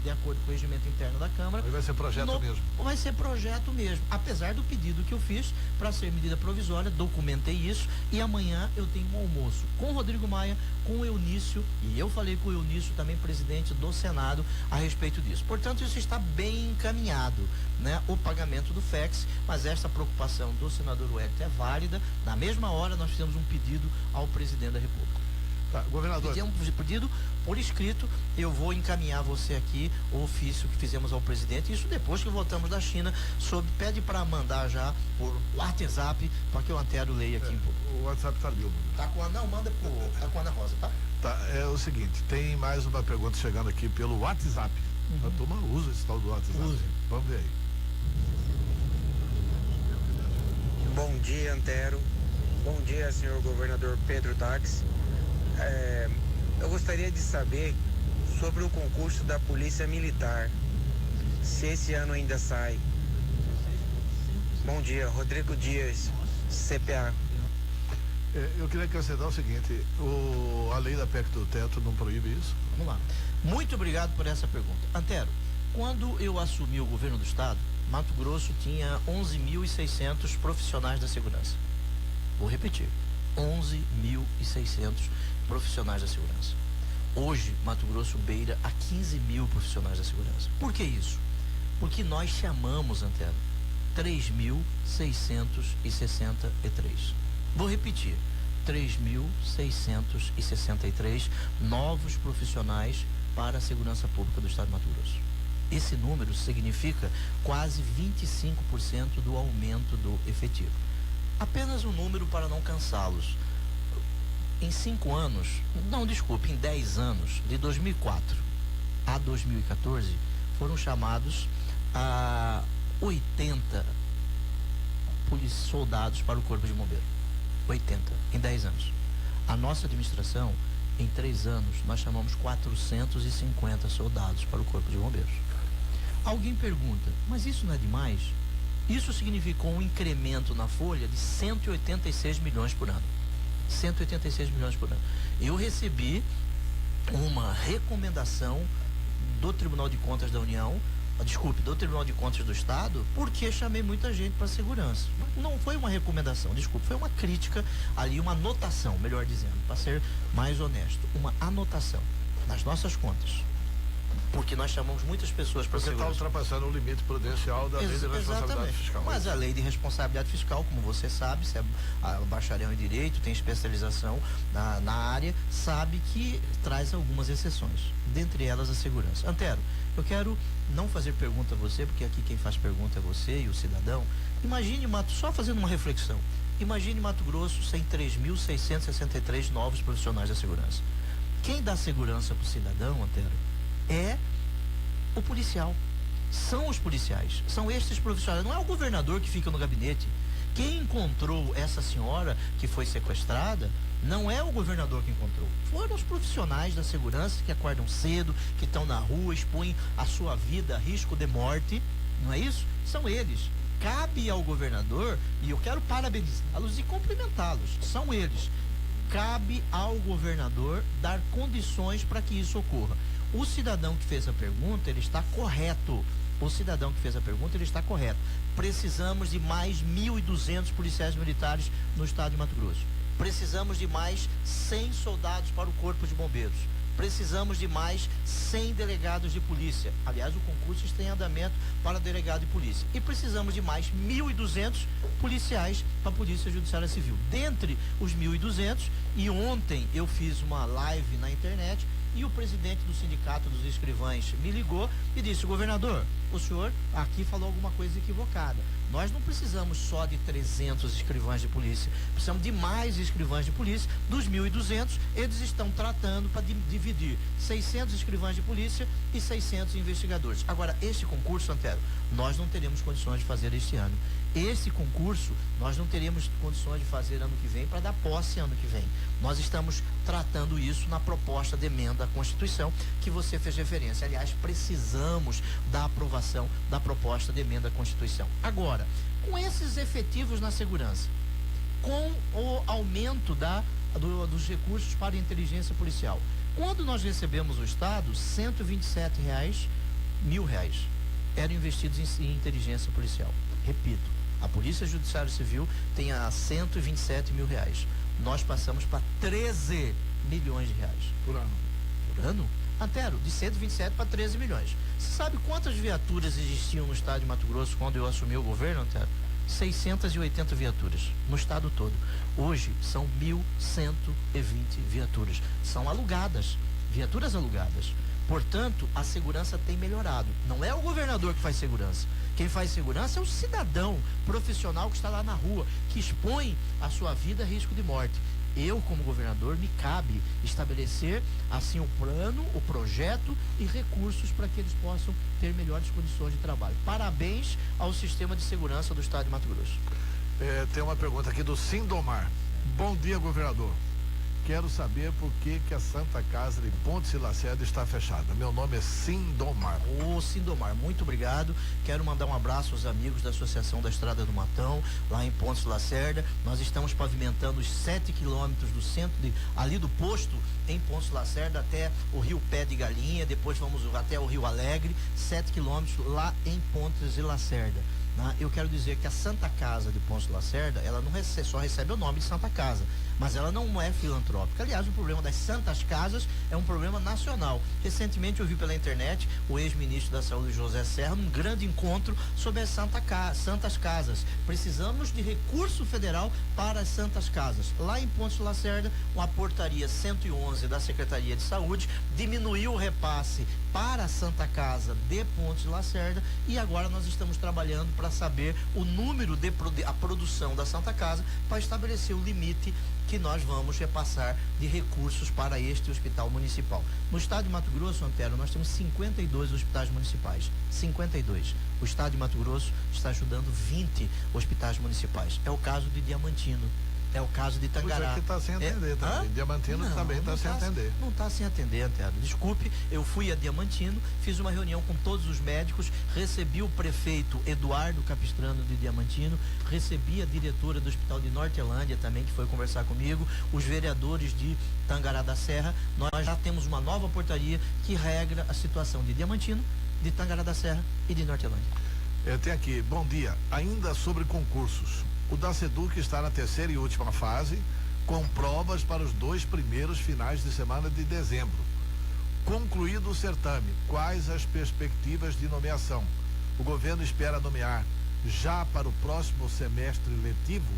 de acordo com o regimento interno da Câmara. Aí vai ser projeto mesmo. Vai ser projeto mesmo, apesar do pedido que eu fiz para ser medida provisória, documentei isso e amanhã eu tenho um almoço com o Rodrigo Maia, com o Eunício, e eu falei com o Eunício, também presidente do Senado, a respeito disso. Portanto, isso está bem encaminhado, né? O pagamento do FEX, mas essa preocupação do senador Wellington é válida. Na mesma hora, nós fizemos um pedido ao presidente da República. Tá, governador. Pedido por escrito, eu vou encaminhar você aqui o ofício que fizemos ao presidente, isso depois que voltamos da China, pede para mandar já por WhatsApp, para que o Antero leia aqui. O WhatsApp tá ali. Não, manda tá com a Ana Rosa, tá? Tá, é o seguinte, tem mais uma pergunta chegando aqui pelo WhatsApp. A turma usa esse tal do WhatsApp. Use. Vamos ver aí. Bom dia, Antero. Bom dia, senhor governador Pedro Tax. Eu gostaria de saber sobre o concurso da Polícia Militar, se esse ano ainda sai. Bom dia, Rodrigo Dias, CPA. Eu queria acrescentar o seguinte: a lei da PEC do teto não proíbe isso? Vamos lá. Muito obrigado por essa pergunta. Antero, quando eu assumi o governo do estado, Mato Grosso tinha 11.600 profissionais da segurança. Vou repetir, 11.600 profissionais da segurança. Hoje, Mato Grosso beira a 15.000 profissionais da segurança. Por que isso? Porque nós chamamos, Antero, 3.663. Vou repetir, 3.663 novos profissionais para a segurança pública do estado de Mato Grosso. Esse número significa quase 25% do aumento do efetivo. Apenas um número para não cansá-los. Em 10 anos, de 2004 a 2014, foram chamados a 80 soldados para o Corpo de Bombeiro. 80, em 10 anos. A nossa administração, em 3 anos, nós chamamos 450 soldados para o Corpo de Bombeiros. Alguém pergunta, mas isso não é demais? Isso significou um incremento na folha de 186 milhões por ano. 186 milhões por ano. Eu recebi uma recomendação do Tribunal de Contas da União, do Tribunal de Contas do Estado, porque chamei muita gente para segurança. Não foi uma recomendação, foi uma crítica ali, uma anotação, melhor dizendo, para ser mais honesto, uma anotação nas nossas contas. porque nós chamamos muitas pessoas para Porque está segurança. ultrapassando o limite prudencial da lei de responsabilidade Exatamente. fiscal. Mas a lei de responsabilidade fiscal, como você sabe, se é bacharel em direito, tem especialização na área, sabe que traz algumas exceções, dentre elas a segurança. Antero, eu quero não fazer pergunta a você, porque aqui quem faz pergunta é você e o cidadão. Imagine, só fazendo uma reflexão, imagine Mato Grosso sem 3.663 novos profissionais da segurança. Quem dá segurança para o cidadão, Antero, é o policial. São os policiais, são estes profissionais, não é o governador que fica no gabinete. Quem encontrou essa senhora que foi sequestrada não é o governador que encontrou, foram os profissionais da segurança que acordam cedo, que estão na rua, expõem a sua vida a risco de morte, não é isso? São eles. Cabe ao governador, e eu quero parabenizá-los e cumprimentá-los, são eles. Cabe ao governador dar condições para que isso ocorra. O cidadão que fez a pergunta, ele está correto. O cidadão que fez a pergunta, ele está correto. Precisamos de mais 1.200 policiais militares no estado de Mato Grosso. Precisamos de mais 100 soldados para o Corpo de Bombeiros. Precisamos de mais 100 delegados de polícia. Aliás, o concurso está em andamento para delegado de polícia. E precisamos de mais 1.200 policiais para a Polícia Judiciária Civil. Dentre os 1.200, e ontem eu fiz uma live na internet, e o presidente do Sindicato dos Escrivães me ligou e disse: governador, o senhor aqui falou alguma coisa equivocada. Nós não precisamos só de 300 escrivães de polícia, precisamos de mais escrivães de polícia. Dos 1.200, eles estão tratando para dividir 600 escrivães de polícia e 600 investigadores. Agora, este concurso, Antero, nós não teremos condições de fazer este ano. Esse concurso, nós não teremos condições de fazer ano que vem para dar posse ano que vem. Nós estamos tratando isso na proposta de emenda à Constituição, que você fez referência. Aliás, precisamos da aprovação da proposta de emenda à Constituição. Agora, com esses efetivos na segurança, com o aumento dos recursos para a inteligência policial, quando nós recebemos o Estado, R$127 mil eram investidos em inteligência policial. Repito, a Polícia Judiciária Civil tem a R$127 mil. Nós passamos para 13 milhões de reais. Por ano. Por ano? Antero, de 127 para 13 milhões. Você sabe quantas viaturas existiam no estado de Mato Grosso quando eu assumi o governo, Antero? 680 viaturas no estado todo. Hoje são 1.120 viaturas. São alugadas, viaturas alugadas. Portanto, a segurança tem melhorado. Não é o governador que faz segurança. Quem faz segurança é o cidadão profissional que está lá na rua, que expõe a sua vida a risco de morte. Eu, como governador, me cabe estabelecer assim o plano, o projeto e recursos para que eles possam ter melhores condições de trabalho. Parabéns ao sistema de segurança do estado de Mato Grosso. Tem uma pergunta aqui do Sindomar. Bom dia, governador. Quero saber por que a Santa Casa de Pontes e Lacerda está fechada. Meu nome é Sindomar. Ô, Sindomar, muito obrigado. Quero mandar um abraço aos amigos da Associação da Estrada do Matão, lá em Pontes e Lacerda. Nós estamos pavimentando os 7 quilômetros do centro, ali do posto, em Pontes e Lacerda, até o Rio Pé de Galinha, depois vamos até o Rio Alegre, 7 quilômetros lá em Pontes e Lacerda. Eu quero dizer que a Santa Casa de Pontes e Lacerda, ela não só recebe o nome de Santa Casa, mas ela não é filantrópica. Aliás, o problema das Santas Casas é um problema nacional. Recentemente eu vi pela internet o ex-ministro da Saúde, José Serra, num grande encontro sobre as Santas Casas. Precisamos de recurso federal para as Santas Casas. Lá em Pontes e Lacerda, a portaria 111 da Secretaria de Saúde diminuiu o repasse para a Santa Casa de Pontes e Lacerda, e agora nós estamos trabalhando para saber o número a produção da Santa Casa, para estabelecer o limite que nós vamos repassar de recursos para este hospital municipal. No estado de Mato Grosso, Antero, nós temos 52 hospitais municipais. 52. O estado de Mato Grosso está ajudando 20 hospitais municipais. É o caso de Diamantino. É o caso de Tangará. Pois é que está sem atender também. Diamantino também está sem atender. Não está sem atender, Antero. Desculpe, eu fui a Diamantino, fiz uma reunião com todos os médicos, recebi o prefeito Eduardo Capistrano de Diamantino, recebi a diretora do Hospital de Nortelândia também, que foi conversar comigo, os vereadores de Tangará da Serra. Nós já temos uma nova portaria que regra a situação de Diamantino, de Tangará da Serra e de Nortelândia. Tem aqui, bom dia, ainda sobre concursos. O Daceduc está na terceira e última fase, com provas para os 2 primeiros finais de semana de dezembro. Concluído o certame, quais as perspectivas de nomeação? O governo espera nomear já para o próximo semestre letivo?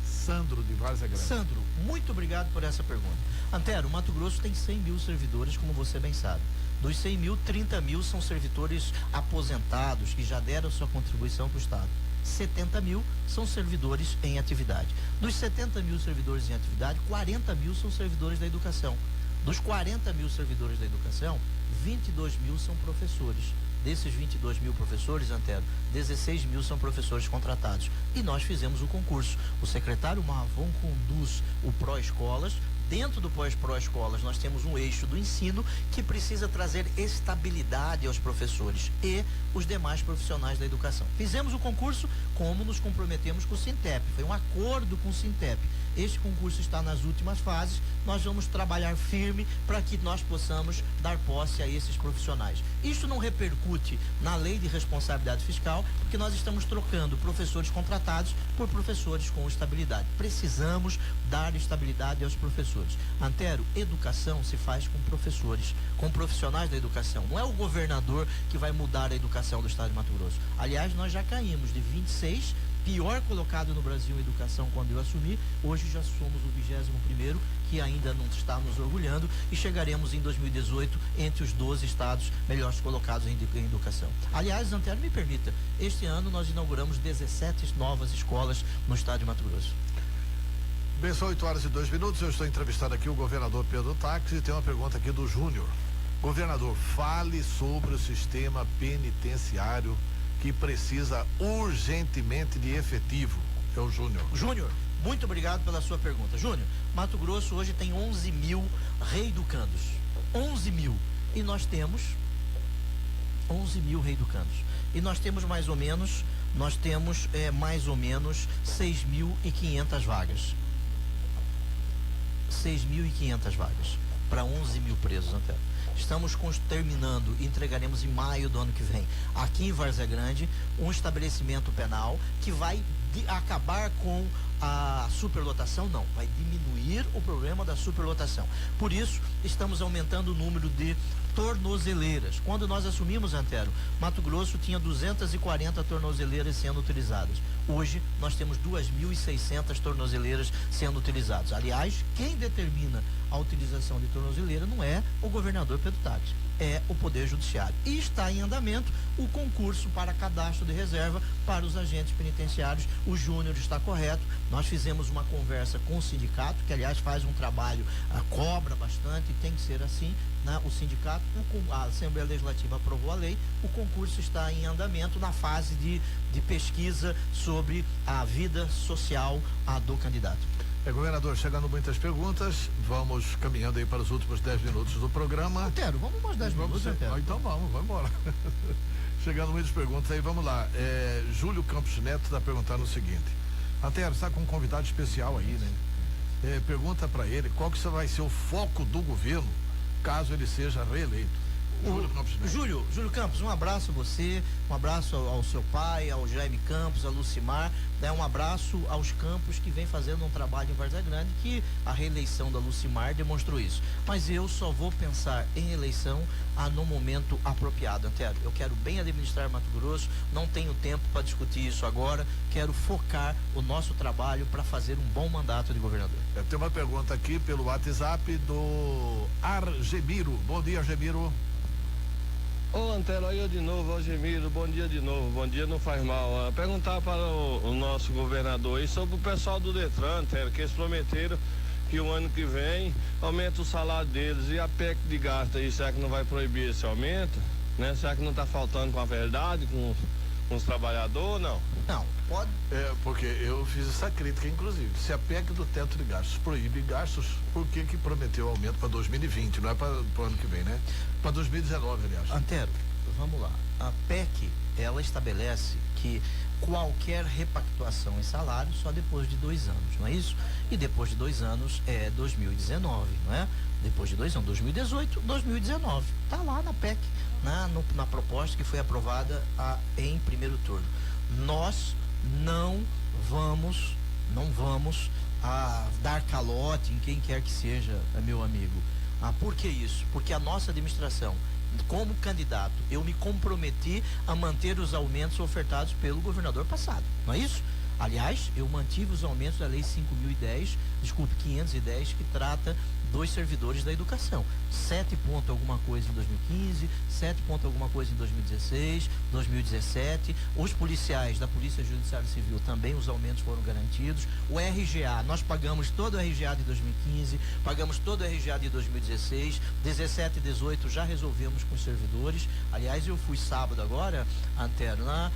Sandro de Várzea Grande. Sandro, muito obrigado por essa pergunta. Antero, o Mato Grosso tem 100 mil servidores, como você bem sabe. Dos 100 mil, 30 mil são servidores aposentados que já deram sua contribuição para o Estado. 70 mil são servidores em atividade. Dos 70 mil servidores em atividade, 40 mil são servidores da educação. Dos 40 mil servidores da educação, 22 mil são professores. Desses 22 mil professores, Antero, 16 mil são professores contratados. E nós fizemos o concurso. O secretário Marvon conduz o Pró-Escolas. Dentro do Pró-Escolas, nós temos um eixo do ensino que precisa trazer estabilidade aos professores e os demais profissionais da educação. Fizemos o concurso como nos comprometemos com o Sintep. Foi um acordo com o Sintep. Este concurso está nas últimas fases. Nós vamos trabalhar firme para que nós possamos dar posse a esses profissionais. Isso não repercute na lei de responsabilidade fiscal, porque nós estamos trocando professores contratados por professores com estabilidade. Precisamos dar estabilidade aos professores. Antero, educação se faz com professores, com profissionais da educação. Não é o governador que vai mudar a educação do estado de Mato Grosso. Aliás, nós já caímos de 26, pior colocado no Brasil em educação quando eu assumi. Hoje já somos o 21º, que ainda não está nos orgulhando, e chegaremos em 2018 entre os 12 estados melhores colocados em educação. Aliás, Antero, me permita, este ano nós inauguramos 17 novas escolas no estado de Mato Grosso. Bem, são 8h02. Eu estou entrevistando aqui o governador Pedro Tax e tem uma pergunta aqui do Júnior. Governador, fale sobre o sistema penitenciário que precisa urgentemente de efetivo. É o Júnior. Júnior, muito obrigado pela sua pergunta. Júnior, Mato Grosso hoje tem 11 mil reeducandos. 11 mil. E nós temos 11 mil reeducandos. E nós temos mais ou menos 6.500 vagas. 6.500 vagas para 11 mil presos, até. Estamos terminando, entregaremos em maio do ano que vem, aqui em Várzea Grande, um estabelecimento penal que vai acabar com a superlotação, não, vai diminuir o problema da superlotação. Por isso, estamos aumentando o número de tornozeleiras. Quando nós assumimos, Antero, Mato Grosso tinha 240 tornozeleiras sendo utilizadas. Hoje, nós temos 2.600 tornozeleiras sendo utilizadas. Aliás, quem determina a utilização de tornozeleira não é o governador Pedro Tax, é o Poder Judiciário. E está em andamento o concurso para cadastro de reserva para os agentes penitenciários. O Júnior está correto. Nós fizemos uma conversa com o sindicato, que aliás faz um trabalho, cobra bastante, tem que ser assim, né? O sindicato, a Assembleia Legislativa aprovou a lei, o concurso está em andamento na fase de pesquisa sobre a vida social do candidato. Governador, chegando muitas perguntas, vamos caminhando aí para os últimos 10 minutos do programa. Antero, vamos mais 10 minutos, Antero. Então vamos embora. Chegando muitas perguntas aí, vamos lá. Júlio Campos Neto está perguntando o seguinte: Antero, está com um convidado especial aí, né? Pergunta para ele qual que vai ser o foco do governo caso ele seja reeleito. Júlio Campos, um abraço a você, um abraço ao seu pai, ao Jaime Campos, a Lucimar, né? Um abraço aos Campos que vem fazendo um trabalho em Várzea Grande, que a reeleição da Lucimar demonstrou isso. Mas eu só vou pensar em eleição no momento apropriado, Antero. Eu quero bem administrar Mato Grosso, não tenho tempo para discutir isso agora, quero focar o nosso trabalho para fazer um bom mandato de governador. Tem uma pergunta aqui pelo WhatsApp do Argemiro. Bom dia, Argemiro. Ô Antero, aí eu de novo, Algemiro, bom dia de novo, bom dia não faz mal. Perguntar para o nosso governador aí sobre o pessoal do Detran, Antero, que eles prometeram que o ano que vem aumenta o salário deles, e a PEC de gasto aí, será que não vai proibir esse aumento? Né? Será que não está faltando com a verdade, com os trabalhadores, não? Não, pode. Porque eu fiz essa crítica, inclusive. Se a PEC do teto de gastos proíbe gastos, por que prometeu aumento para 2020? Não é para o ano que vem, né? Para 2019, aliás. Antero, vamos lá. A PEC, ela estabelece que qualquer repactuação em salário só depois de 2 anos, não é isso? E depois de 2 anos é 2019, não é? Depois de 2 anos, 2018, 2019. Está lá na PEC, na proposta que foi aprovada em primeiro turno. Nós não vamos dar calote em quem quer que seja, meu amigo. Por que isso? Porque a nossa administração, como candidato, eu me comprometi a manter os aumentos ofertados pelo governador passado, não é isso? Aliás, eu mantive os aumentos da Lei 5.510, que trata dos servidores da educação. 7 ponto alguma coisa em 2015, 7 ponto alguma coisa em 2016, 2017. Os policiais da Polícia Judiciária Civil também os aumentos foram garantidos. O RGA, nós pagamos todo o RGA de 2015, pagamos todo o RGA de 2016, 17 e 18 já resolvemos com os servidores. Aliás, eu fui sábado agora, Antero, na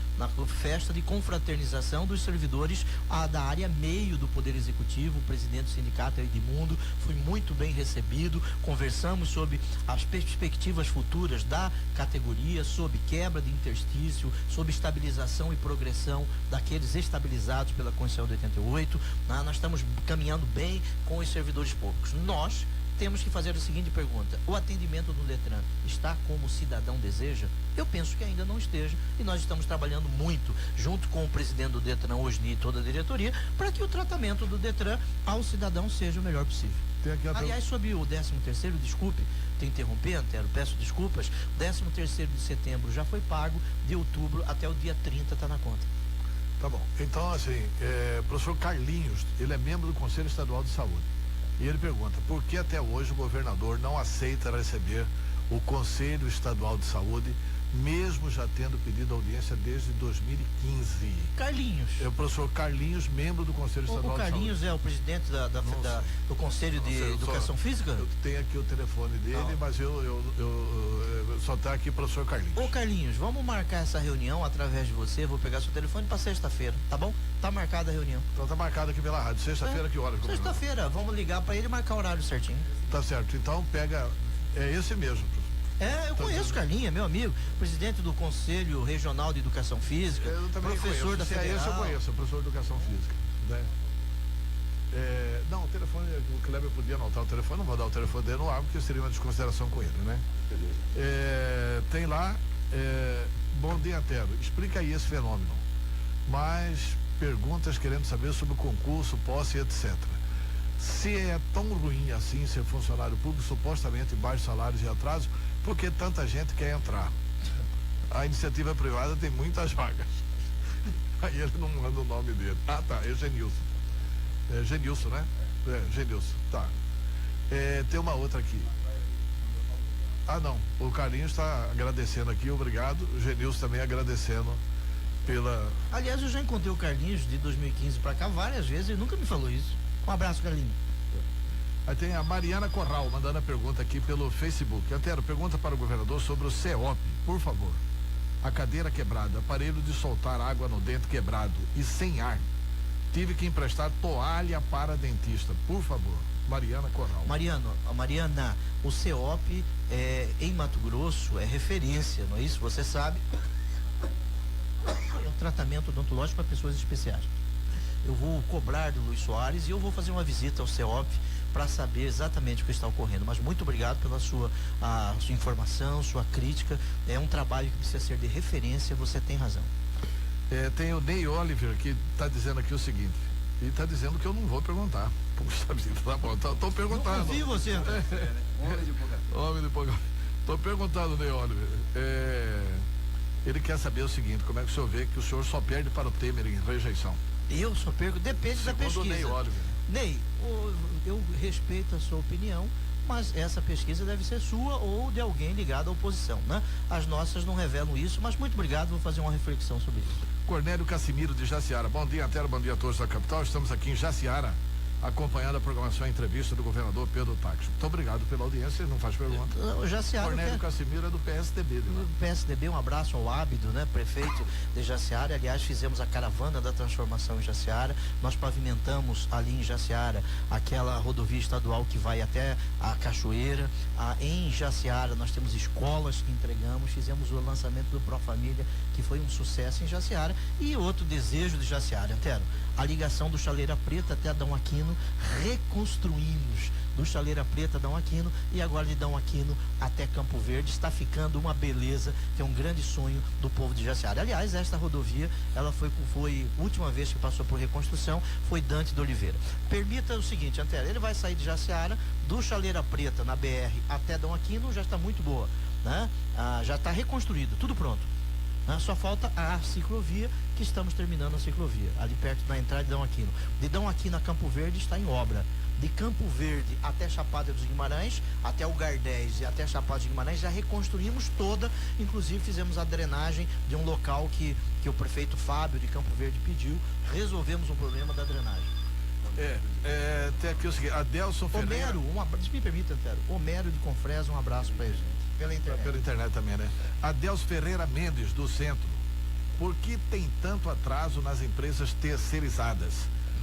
festa de confraternização dos servidores da área meio do Poder Executivo. O presidente do sindicato Edmundo foi muito bem recebido, conversamos sobre as perspectivas futuras da categoria, sobre quebra de interstício, sobre estabilização e progressão daqueles estabilizados pela Constituição de 88. Nós estamos caminhando bem com os servidores públicos. Nós temos que fazer a seguinte pergunta: o atendimento do Detran está como o cidadão deseja? Eu penso que ainda não esteja, e nós estamos trabalhando muito junto com o presidente do Detran, Osni, e toda a diretoria, para que o tratamento do Detran ao cidadão seja o melhor possível. Aliás, sobre o 13º, desculpe te interromper, Antero, peço desculpas, o 13º de setembro já foi pago, de outubro até o dia 30 está na conta. Tá bom. Então, assim, professor Carlinhos, ele é membro do Conselho Estadual de Saúde. E ele pergunta, por que até hoje o governador não aceita receber o Conselho Estadual de Saúde, mesmo já tendo pedido audiência desde 2015? Carlinhos. É o professor Carlinhos, membro do Conselho Estadual de Saúde. O Carlinhos é o presidente do Conselho de Educação Física? Eu tenho aqui o telefone dele, mas eu só tá aqui o professor Carlinhos. Ô Carlinhos, vamos marcar essa reunião através de você, vou pegar seu telefone para sexta-feira, tá bom? Tá marcada a reunião. Então tá marcado aqui pela rádio. Sexta-feira, que hora? Sexta-feira, vamos ligar para ele e marcar o horário certinho. Tá certo, então pega, é esse mesmo. Eu conheço o Carlinhos, é meu amigo, presidente do Conselho Regional de Educação Física, eu também professor da Federal. Esse eu conheço, professor de Educação Física, né? Não, o telefone, o Kleber podia anotar o telefone, não vou dar o telefone dele no ar, porque seria uma desconsideração com ele, né? Tem lá, bom dia, Antero, explica aí esse fenômeno. Mais perguntas querendo saber sobre o concurso, posse, etc. Se é tão ruim assim ser funcionário público, supostamente baixos salários e atraso, por que tanta gente quer entrar? A iniciativa privada tem muitas vagas. Aí ele não manda o nome dele. Ah, tá, é Genilson. É Genilson, né? Genilson, tá. Tem uma outra aqui. Ah, não, o Carlinhos está agradecendo aqui, obrigado. O Genilson também agradecendo pela... Aliás, eu já encontrei o Carlinhos de 2015 para cá várias vezes, ele nunca me falou isso. Um abraço, Carlinhos. Aí tem a Mariana Corral mandando a pergunta aqui pelo Facebook. Antero, pergunta para o governador sobre o CEOP, por favor. A cadeira quebrada, aparelho de soltar água no dente quebrado e sem ar. Tive que emprestar toalha para dentista, por favor. Mariana Corral. Mariana, o CEOP em Mato Grosso é referência, não é isso? Você sabe. É um tratamento odontológico para pessoas especiais. Eu vou cobrar do Luiz Soares e eu vou fazer uma visita ao CEOP para saber exatamente o que está ocorrendo. Mas muito obrigado pela sua informação, sua crítica. É um trabalho que precisa ser de referência, você tem razão. Tem o Ney Oliver que está dizendo aqui o seguinte, e está dizendo que eu não vou perguntar. Puxa vida, tá bom, estou perguntando. Não ouvi você. Homem de pouca. Estou perguntando, Ney Oliver. Ele quer saber o seguinte, como é que o senhor vê que o senhor só perde para o Temer em rejeição? Eu só perco, depende da pesquisa. Ney Oliver. Ney, eu respeito a sua opinião, mas essa pesquisa deve ser sua ou de alguém ligado à oposição, né? As nossas não revelam isso, mas muito obrigado, vou fazer uma reflexão sobre isso. Cornélio Cassimiro de Jaciara. Bom dia, Antero, bom dia a todos da capital. Estamos aqui em Jaciara, acompanhando a programação e entrevista do governador Pedro Tax. Muito obrigado pela audiência, não faz pergunta. Cornélio Cassimiro é do PSDB. Do PSDB, um abraço ao Ábido, né, prefeito de Jaciara. Aliás, fizemos a caravana da transformação em Jaciara. Nós pavimentamos ali em Jaciara aquela rodovia estadual que vai até a Cachoeira. Em Jaciara nós temos escolas que entregamos, fizemos o lançamento do Pro Família, que foi um sucesso em Jaciara. E outro desejo de Jaciara, Antero, a ligação do Chaleira Preta até Adão Aquino, reconstruímos do Chaleira Preta, Dom Aquino, e agora de Dom Aquino até Campo Verde. Está ficando uma beleza, que é um grande sonho do povo de Jaciara. Aliás, esta rodovia, ela foi última vez que passou por reconstrução, foi Dante de Oliveira. Permita o seguinte, Antero, ele vai sair de Jaciara, do Chaleira Preta na BR até Dom Aquino, já está muito boa, né? Já está reconstruído, tudo pronto. Só falta a ciclovia, que estamos terminando a ciclovia, ali perto da entrada de Dom Aquino. De Dom Aquino a Campo Verde está em obra. De Campo Verde até Chapada dos Guimarães, até o Gardés e até Chapada dos Guimarães, já reconstruímos toda, inclusive fizemos a drenagem de um local que o prefeito Fábio de Campo Verde pediu, resolvemos o problema da drenagem. Tem aqui o seguinte, Adelson Ferreira. Homero, se me permite, Antero, Homero de Confresa, um abraço pra ele, gente. Pela internet também, né? Adelson Ferreira Mendes, do Centro. Por que tem tanto atraso nas empresas terceirizadas?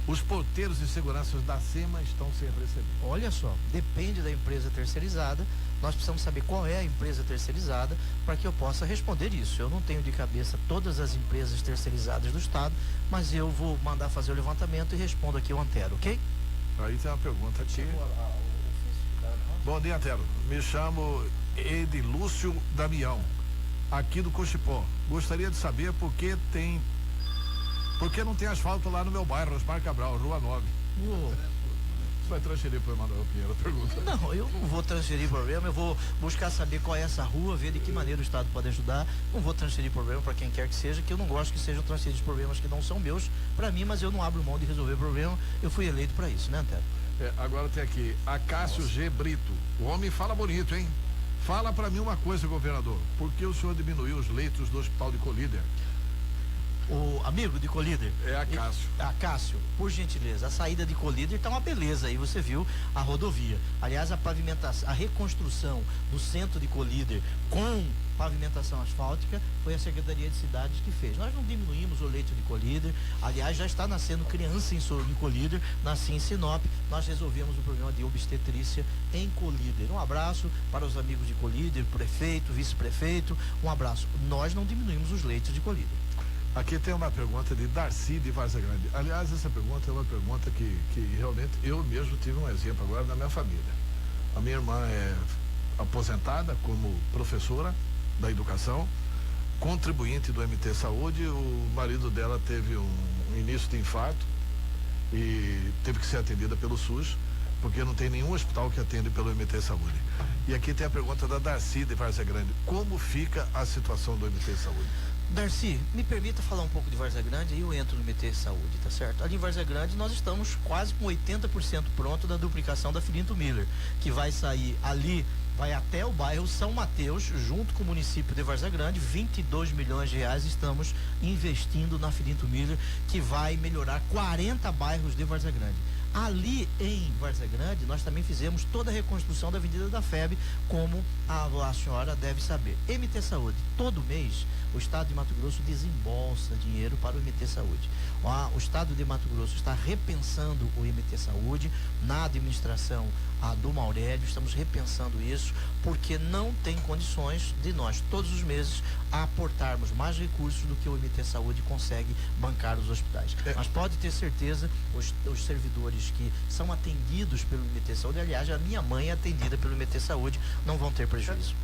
Os porteiros de segurança da SEMA estão sem receber. Olha só, depende da empresa terceirizada. Nós precisamos saber qual é a empresa terceirizada para que eu possa responder isso. Eu não tenho de cabeça todas as empresas terceirizadas do Estado, mas eu vou mandar fazer o levantamento e respondo aqui o Antero, ok? Aí tem uma pergunta aqui. Bom dia, Antero. Me chamo Edilúcio Damião, aqui do Cochipó. Gostaria de saber por que não tem asfalto lá no meu bairro, Osmar Cabral, Rua 9. Você vai transferir para o Emanuel Pinheiro a pergunta? Não, eu não vou transferir problema, eu vou buscar saber qual é essa rua, ver de que maneira o Estado pode ajudar. Não vou transferir problema para quem quer que seja, que eu não gosto que sejam transferidos problemas que não são meus para mim, mas eu não abro mão de resolver problema. Eu fui eleito para isso, né, Antero? Agora tem aqui, Acácio G. Brito. O homem fala bonito, hein? Fala para mim uma coisa, governador. Por que o senhor diminuiu os leitos do Hospital de Colíder? O amigo de Colíder. Acácio. Acácio, por gentileza, a saída de Colíder tá uma beleza aí, você viu a rodovia. Aliás, a pavimentação, a reconstrução do centro de Colíder com pavimentação asfáltica foi a Secretaria de Cidades que fez. Nós não diminuímos o leito de Colíder, aliás, já está nascendo criança em Colíder, nasci em Sinop, nós resolvemos o problema de obstetrícia em Colíder. Um abraço para os amigos de Colíder, prefeito, vice-prefeito, um abraço. Nós não diminuímos os leitos de Colíder. Aqui tem uma pergunta de Darcy de Várzea Grande. Aliás, essa pergunta é uma pergunta que realmente eu mesmo tive um exemplo agora na minha família. A minha irmã é aposentada como professora da educação, contribuinte do MT Saúde. O marido dela teve um início de infarto e teve que ser atendida pelo SUS, porque não tem nenhum hospital que atende pelo MT Saúde. E aqui tem a pergunta da Darcy de Várzea Grande. Como fica a situação do MT Saúde? Darcy, me permita falar um pouco de Várzea Grande e eu entro no MT Saúde, tá certo? Ali em Várzea Grande nós estamos quase com 80% pronto da duplicação da Filinto Miller, que vai sair ali, vai até o bairro São Mateus, junto com o município de Várzea Grande. 22 milhões de reais estamos investindo na Filinto Miller, que vai melhorar 40 bairros de Várzea Grande. Ali em Várzea Grande, nós também fizemos toda a reconstrução da Avenida da FEB, como a senhora deve saber. MT Saúde, todo mês, o Estado de Mato Grosso desembolsa dinheiro para o MT Saúde. O Estado de Mato Grosso está repensando o MT Saúde na administração do Maurélio, estamos repensando isso, porque não tem condições de nós, todos os meses, aportarmos mais recursos do que o MT Saúde consegue bancar os hospitais. Mas pode ter certeza, os servidores que são atendidos pelo MT Saúde, aliás, a minha mãe é atendida pelo MT Saúde, não vão ter prejuízo.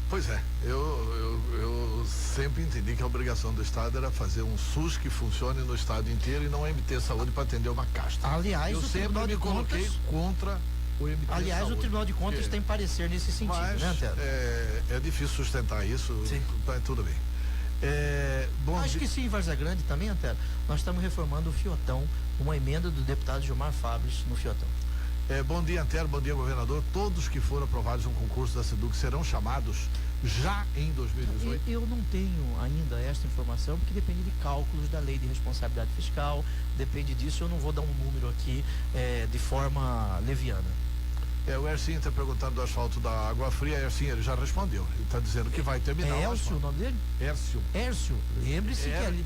Pois é, eu sempre entendi que a obrigação do Estado era fazer um SUS que funcione no Estado inteiro e não a MT Saúde para atender uma casta. Aliás, eu sempre me coloquei contra o MT Aliás, Saúde. O Tribunal de Contas tem parecer nesse sentido, mas, né, Antero? É difícil sustentar isso, tá, tudo bem. Acho que sim, em Várzea Grande também, Antero, nós estamos reformando o Fiotão, uma emenda do deputado Gilmar Fabres no Fiotão. Bom dia, Antero, bom dia, governador. Todos que foram aprovados no concurso da SEDUC serão chamados já em 2018? Eu não tenho ainda esta informação, porque depende de cálculos da lei de responsabilidade fiscal, depende disso, eu não vou dar um número aqui de forma leviana. O Ercinho está perguntando do asfalto da Água Fria. Ercinho, ele já respondeu. Ele está dizendo que vai terminar. É Elcio o nome dele? Ércio. Lembre-se que ali.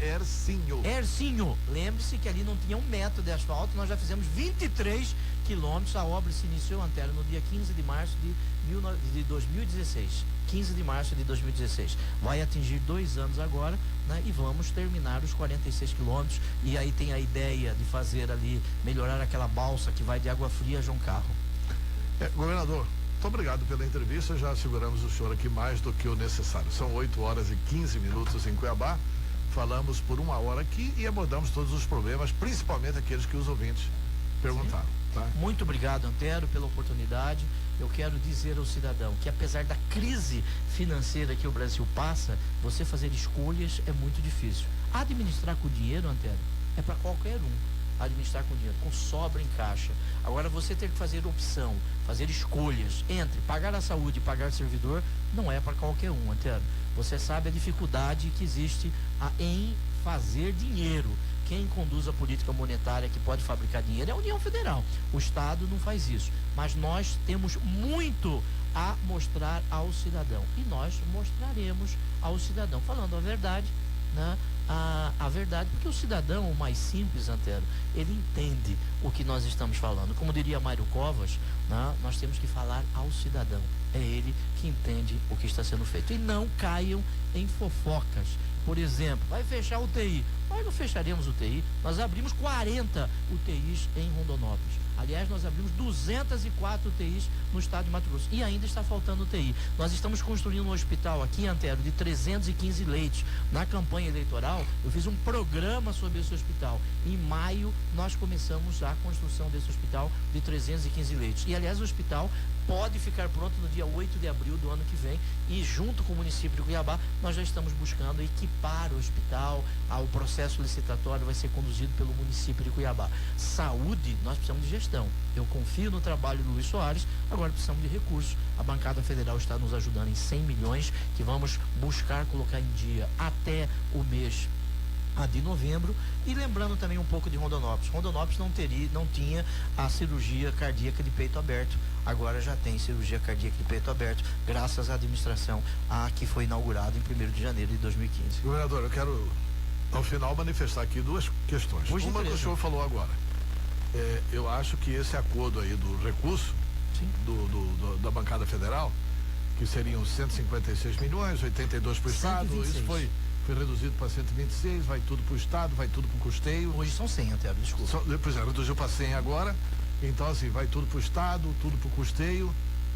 Ercinho. Lembre-se que ali não tinha 1 metro de asfalto. Nós já fizemos 23 quilômetros. A obra se iniciou, Antero, no dia 15 de março de 2016. 15 de março de 2016. Vai atingir 2 anos agora, né? E vamos terminar os 46 quilômetros. E aí tem a ideia de fazer ali, melhorar aquela balsa que vai de Água Fria a João Carro. Governador, muito obrigado pela entrevista, já seguramos o senhor aqui mais do que o necessário. São 8h15 em Cuiabá, falamos por 1 hora aqui e abordamos todos os problemas, principalmente aqueles que os ouvintes perguntaram. Tá? Muito obrigado, Antero, pela oportunidade. Eu quero dizer ao cidadão que, apesar da crise financeira que o Brasil passa, você fazer escolhas é muito difícil. Administrar com dinheiro, Antero, é para qualquer um. Administrar com dinheiro, com sobra em caixa. Agora, você ter que fazer opção, fazer escolhas entre pagar a saúde e pagar servidor, não é para qualquer um, Antero. Você sabe a dificuldade que existe em fazer dinheiro. Quem conduz a política monetária que pode fabricar dinheiro é a União Federal. O Estado não faz isso. Mas nós temos muito a mostrar ao cidadão. E nós mostraremos ao cidadão, falando a verdade, né? A verdade, porque o cidadão, o mais simples, Antero, ele entende o que nós estamos falando. Como diria Mário Covas, né? Nós temos que falar ao cidadão. É ele que entende o que está sendo feito. E não caiam em fofocas. Por exemplo, vai fechar o UTI. Nós não fecharemos o UTI. Nós abrimos 40 UTIs em Rondonópolis. Aliás, nós abrimos 204 UTIs no estado de Mato Grosso. E ainda está faltando UTI. Nós estamos construindo um hospital aqui, Antero, de 315 leitos. Na campanha eleitoral, eu fiz um programa sobre esse hospital. Em maio, nós começamos a construção desse hospital de 315 leitos. E, aliás, o hospital pode ficar pronto no dia 8 de abril do ano que vem. E, junto com o município de Cuiabá, nós já estamos buscando equipar o hospital. O processo licitatório vai ser conduzido pelo município de Cuiabá. Saúde, nós precisamos de gestão. Eu confio no trabalho do Luiz Soares, agora precisamos de recursos. A bancada federal está nos ajudando em 100 milhões, que vamos buscar colocar em dia até o mês de novembro. E lembrando também um pouco de Rondonópolis. Rondonópolis não tinha a cirurgia cardíaca de peito aberto. Agora já tem cirurgia cardíaca de peito aberto, graças à administração que foi inaugurada em 1º de janeiro de 2015. Governador, eu quero, ao final, manifestar aqui duas questões. Uma que o senhor falou agora. Eu acho que esse acordo aí do recurso da bancada federal, que seriam 156 milhões, 82 para o Estado, 126. Isso foi reduzido para 126, vai tudo para o Estado, vai tudo para o custeio. Hoje são 100, Antero, desculpa. Pois é, reduziu para 100 agora, então assim, vai tudo para o Estado, tudo para o custeio,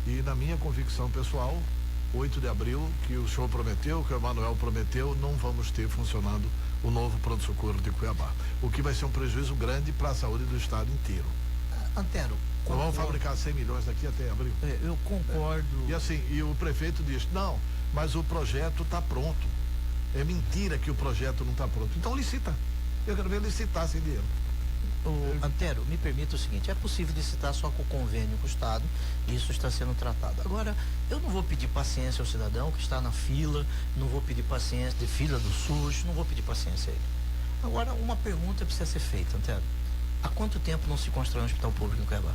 e na minha convicção pessoal, 8 de abril, que o senhor prometeu, que o Emanuel prometeu, não vamos ter funcionando o novo pronto-socorro de Cuiabá. O que vai ser um prejuízo grande para a saúde do estado inteiro. Antero, nós vamos fabricar 100 milhões daqui até abril. Eu concordo. E assim, e o prefeito diz, não, mas o projeto está pronto. É mentira que o projeto não está pronto. Então licita. Eu quero ver licitar sem dinheiro. Antero, me permita o seguinte, é possível licitar só com o convênio com o Estado, e isso está sendo tratado. Agora, eu não vou pedir paciência ao cidadão que está na fila, não vou pedir paciência de fila do SUS, não vou pedir paciência a ele. Agora, uma pergunta precisa ser feita, Antero. Há quanto tempo não se constrói um hospital público em Cuiabá?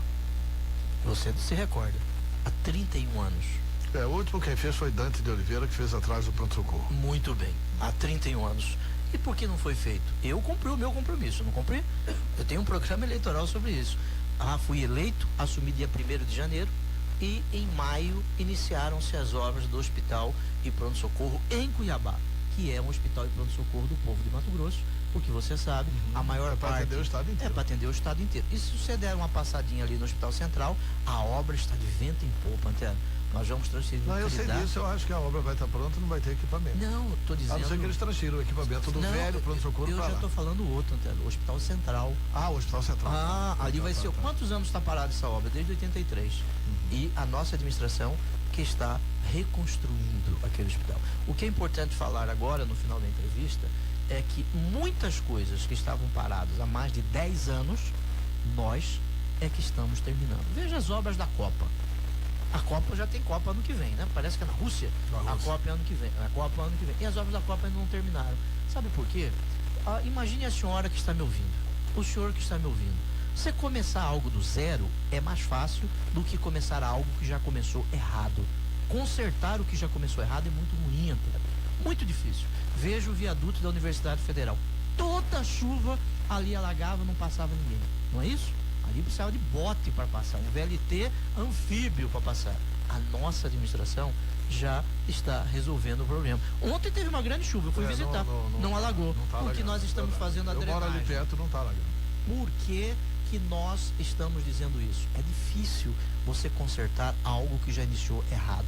Você se recorda? Há 31 anos. O último quem fez foi Dante de Oliveira, que fez atrás do pronto-socorro. Muito bem, há 31 anos. E por que não foi feito? Eu cumpri o meu compromisso, não cumpri? Eu tenho um programa eleitoral sobre isso. Fui eleito, assumi dia 1º de janeiro e em maio iniciaram-se as obras do hospital e pronto-socorro em Cuiabá, que é um hospital e pronto-socorro do povo de Mato Grosso, porque você sabe, a maior parte... É para atender o estado inteiro. É para atender o estado inteiro. E se você der uma passadinha ali no Hospital Central, a obra está de vento em popa, Antero. Nós vamos transferir. Não, eu sei disso, eu acho que a obra vai estar pronta, não vai ter equipamento. Não, estou dizendo... A não ser que eles transfiram o equipamento do velho pronto-socorro para lá. Eu já estou falando outro, Antero, o Hospital Central. O Hospital Central. Ali vai ser... Quantos anos está parada essa obra? Desde 83. E a nossa administração que está reconstruindo aquele hospital. O que é importante falar agora, no final da entrevista, é que muitas coisas que estavam paradas há mais de 10 anos, nós é que estamos terminando. Veja as obras da Copa. A Copa já tem Copa ano que vem, né? Parece que é na Rússia. A Copa é ano que vem. A Copa é ano que vem. E as obras da Copa ainda não terminaram. Sabe por quê? Imagine a senhora que está me ouvindo. O senhor que está me ouvindo. Você começar algo do zero é mais fácil do que começar algo que já começou errado. Consertar o que já começou errado é muito ruim, Antero. Muito difícil. Veja o viaduto da Universidade Federal. Toda chuva ali alagava, não passava ninguém. Não é isso? Ali precisava de bote para passar, um VLT anfíbio para passar. A nossa administração já está resolvendo o problema. Ontem teve uma grande chuva, eu fui visitar, não alagou. Não tá porque alagando, nós estamos fazendo a drenagem. Eu moro ali perto, não está alagando. Por que que nós estamos dizendo isso? É difícil você consertar algo que já iniciou errado.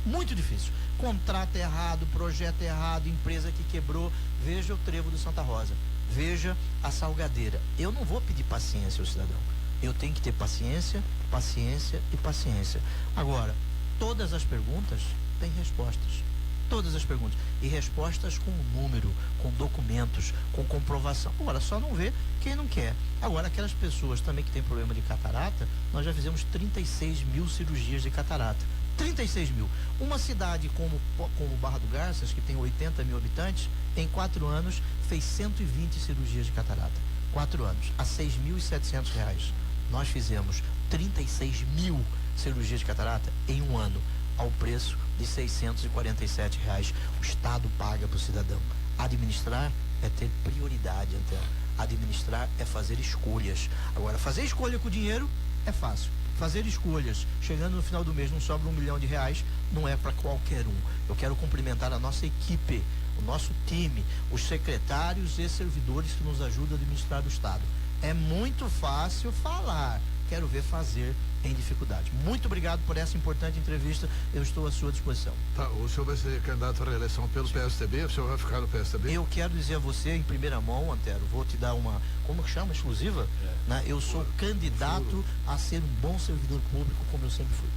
Muito difícil. Contrato errado, projeto errado, empresa que quebrou. Veja o Trevo do Santa Rosa. Veja a Salgadeira. Eu não vou pedir paciência ao cidadão. Eu tenho que ter paciência, paciência e paciência. Agora, todas as perguntas têm respostas. Todas as perguntas. E respostas com número, com documentos, com comprovação. Agora, só não vê quem não quer. Agora, aquelas pessoas também que têm problema de catarata, nós já fizemos 36 mil cirurgias de catarata. 36 mil. Uma cidade como Barra do Garças, que tem 80 mil habitantes, em 4 anos fez 120 cirurgias de catarata. 4 anos, a R$6.700. Nós fizemos 36 mil cirurgias de catarata em um ano, ao preço de R$647. O Estado paga para o cidadão. Administrar é ter prioridade, Antero. Administrar é fazer escolhas. Agora, fazer escolha com dinheiro é fácil. Fazer escolhas, chegando no final do mês não sobra R$1 milhão, não é para qualquer um. Eu quero cumprimentar a nossa equipe, o nosso time, os secretários e servidores que nos ajudam a administrar o Estado. É muito fácil falar, quero ver fazer em dificuldade. Muito obrigado por essa importante entrevista, eu estou à sua disposição. Tá, o senhor vai ser candidato à reeleição pelo PSDB, o senhor vai ficar no PSDB? Eu quero dizer a você em primeira mão, Antero, vou te dar uma, como que chama, exclusiva? Né? Eu sou candidato a ser um bom servidor público, como eu sempre fui.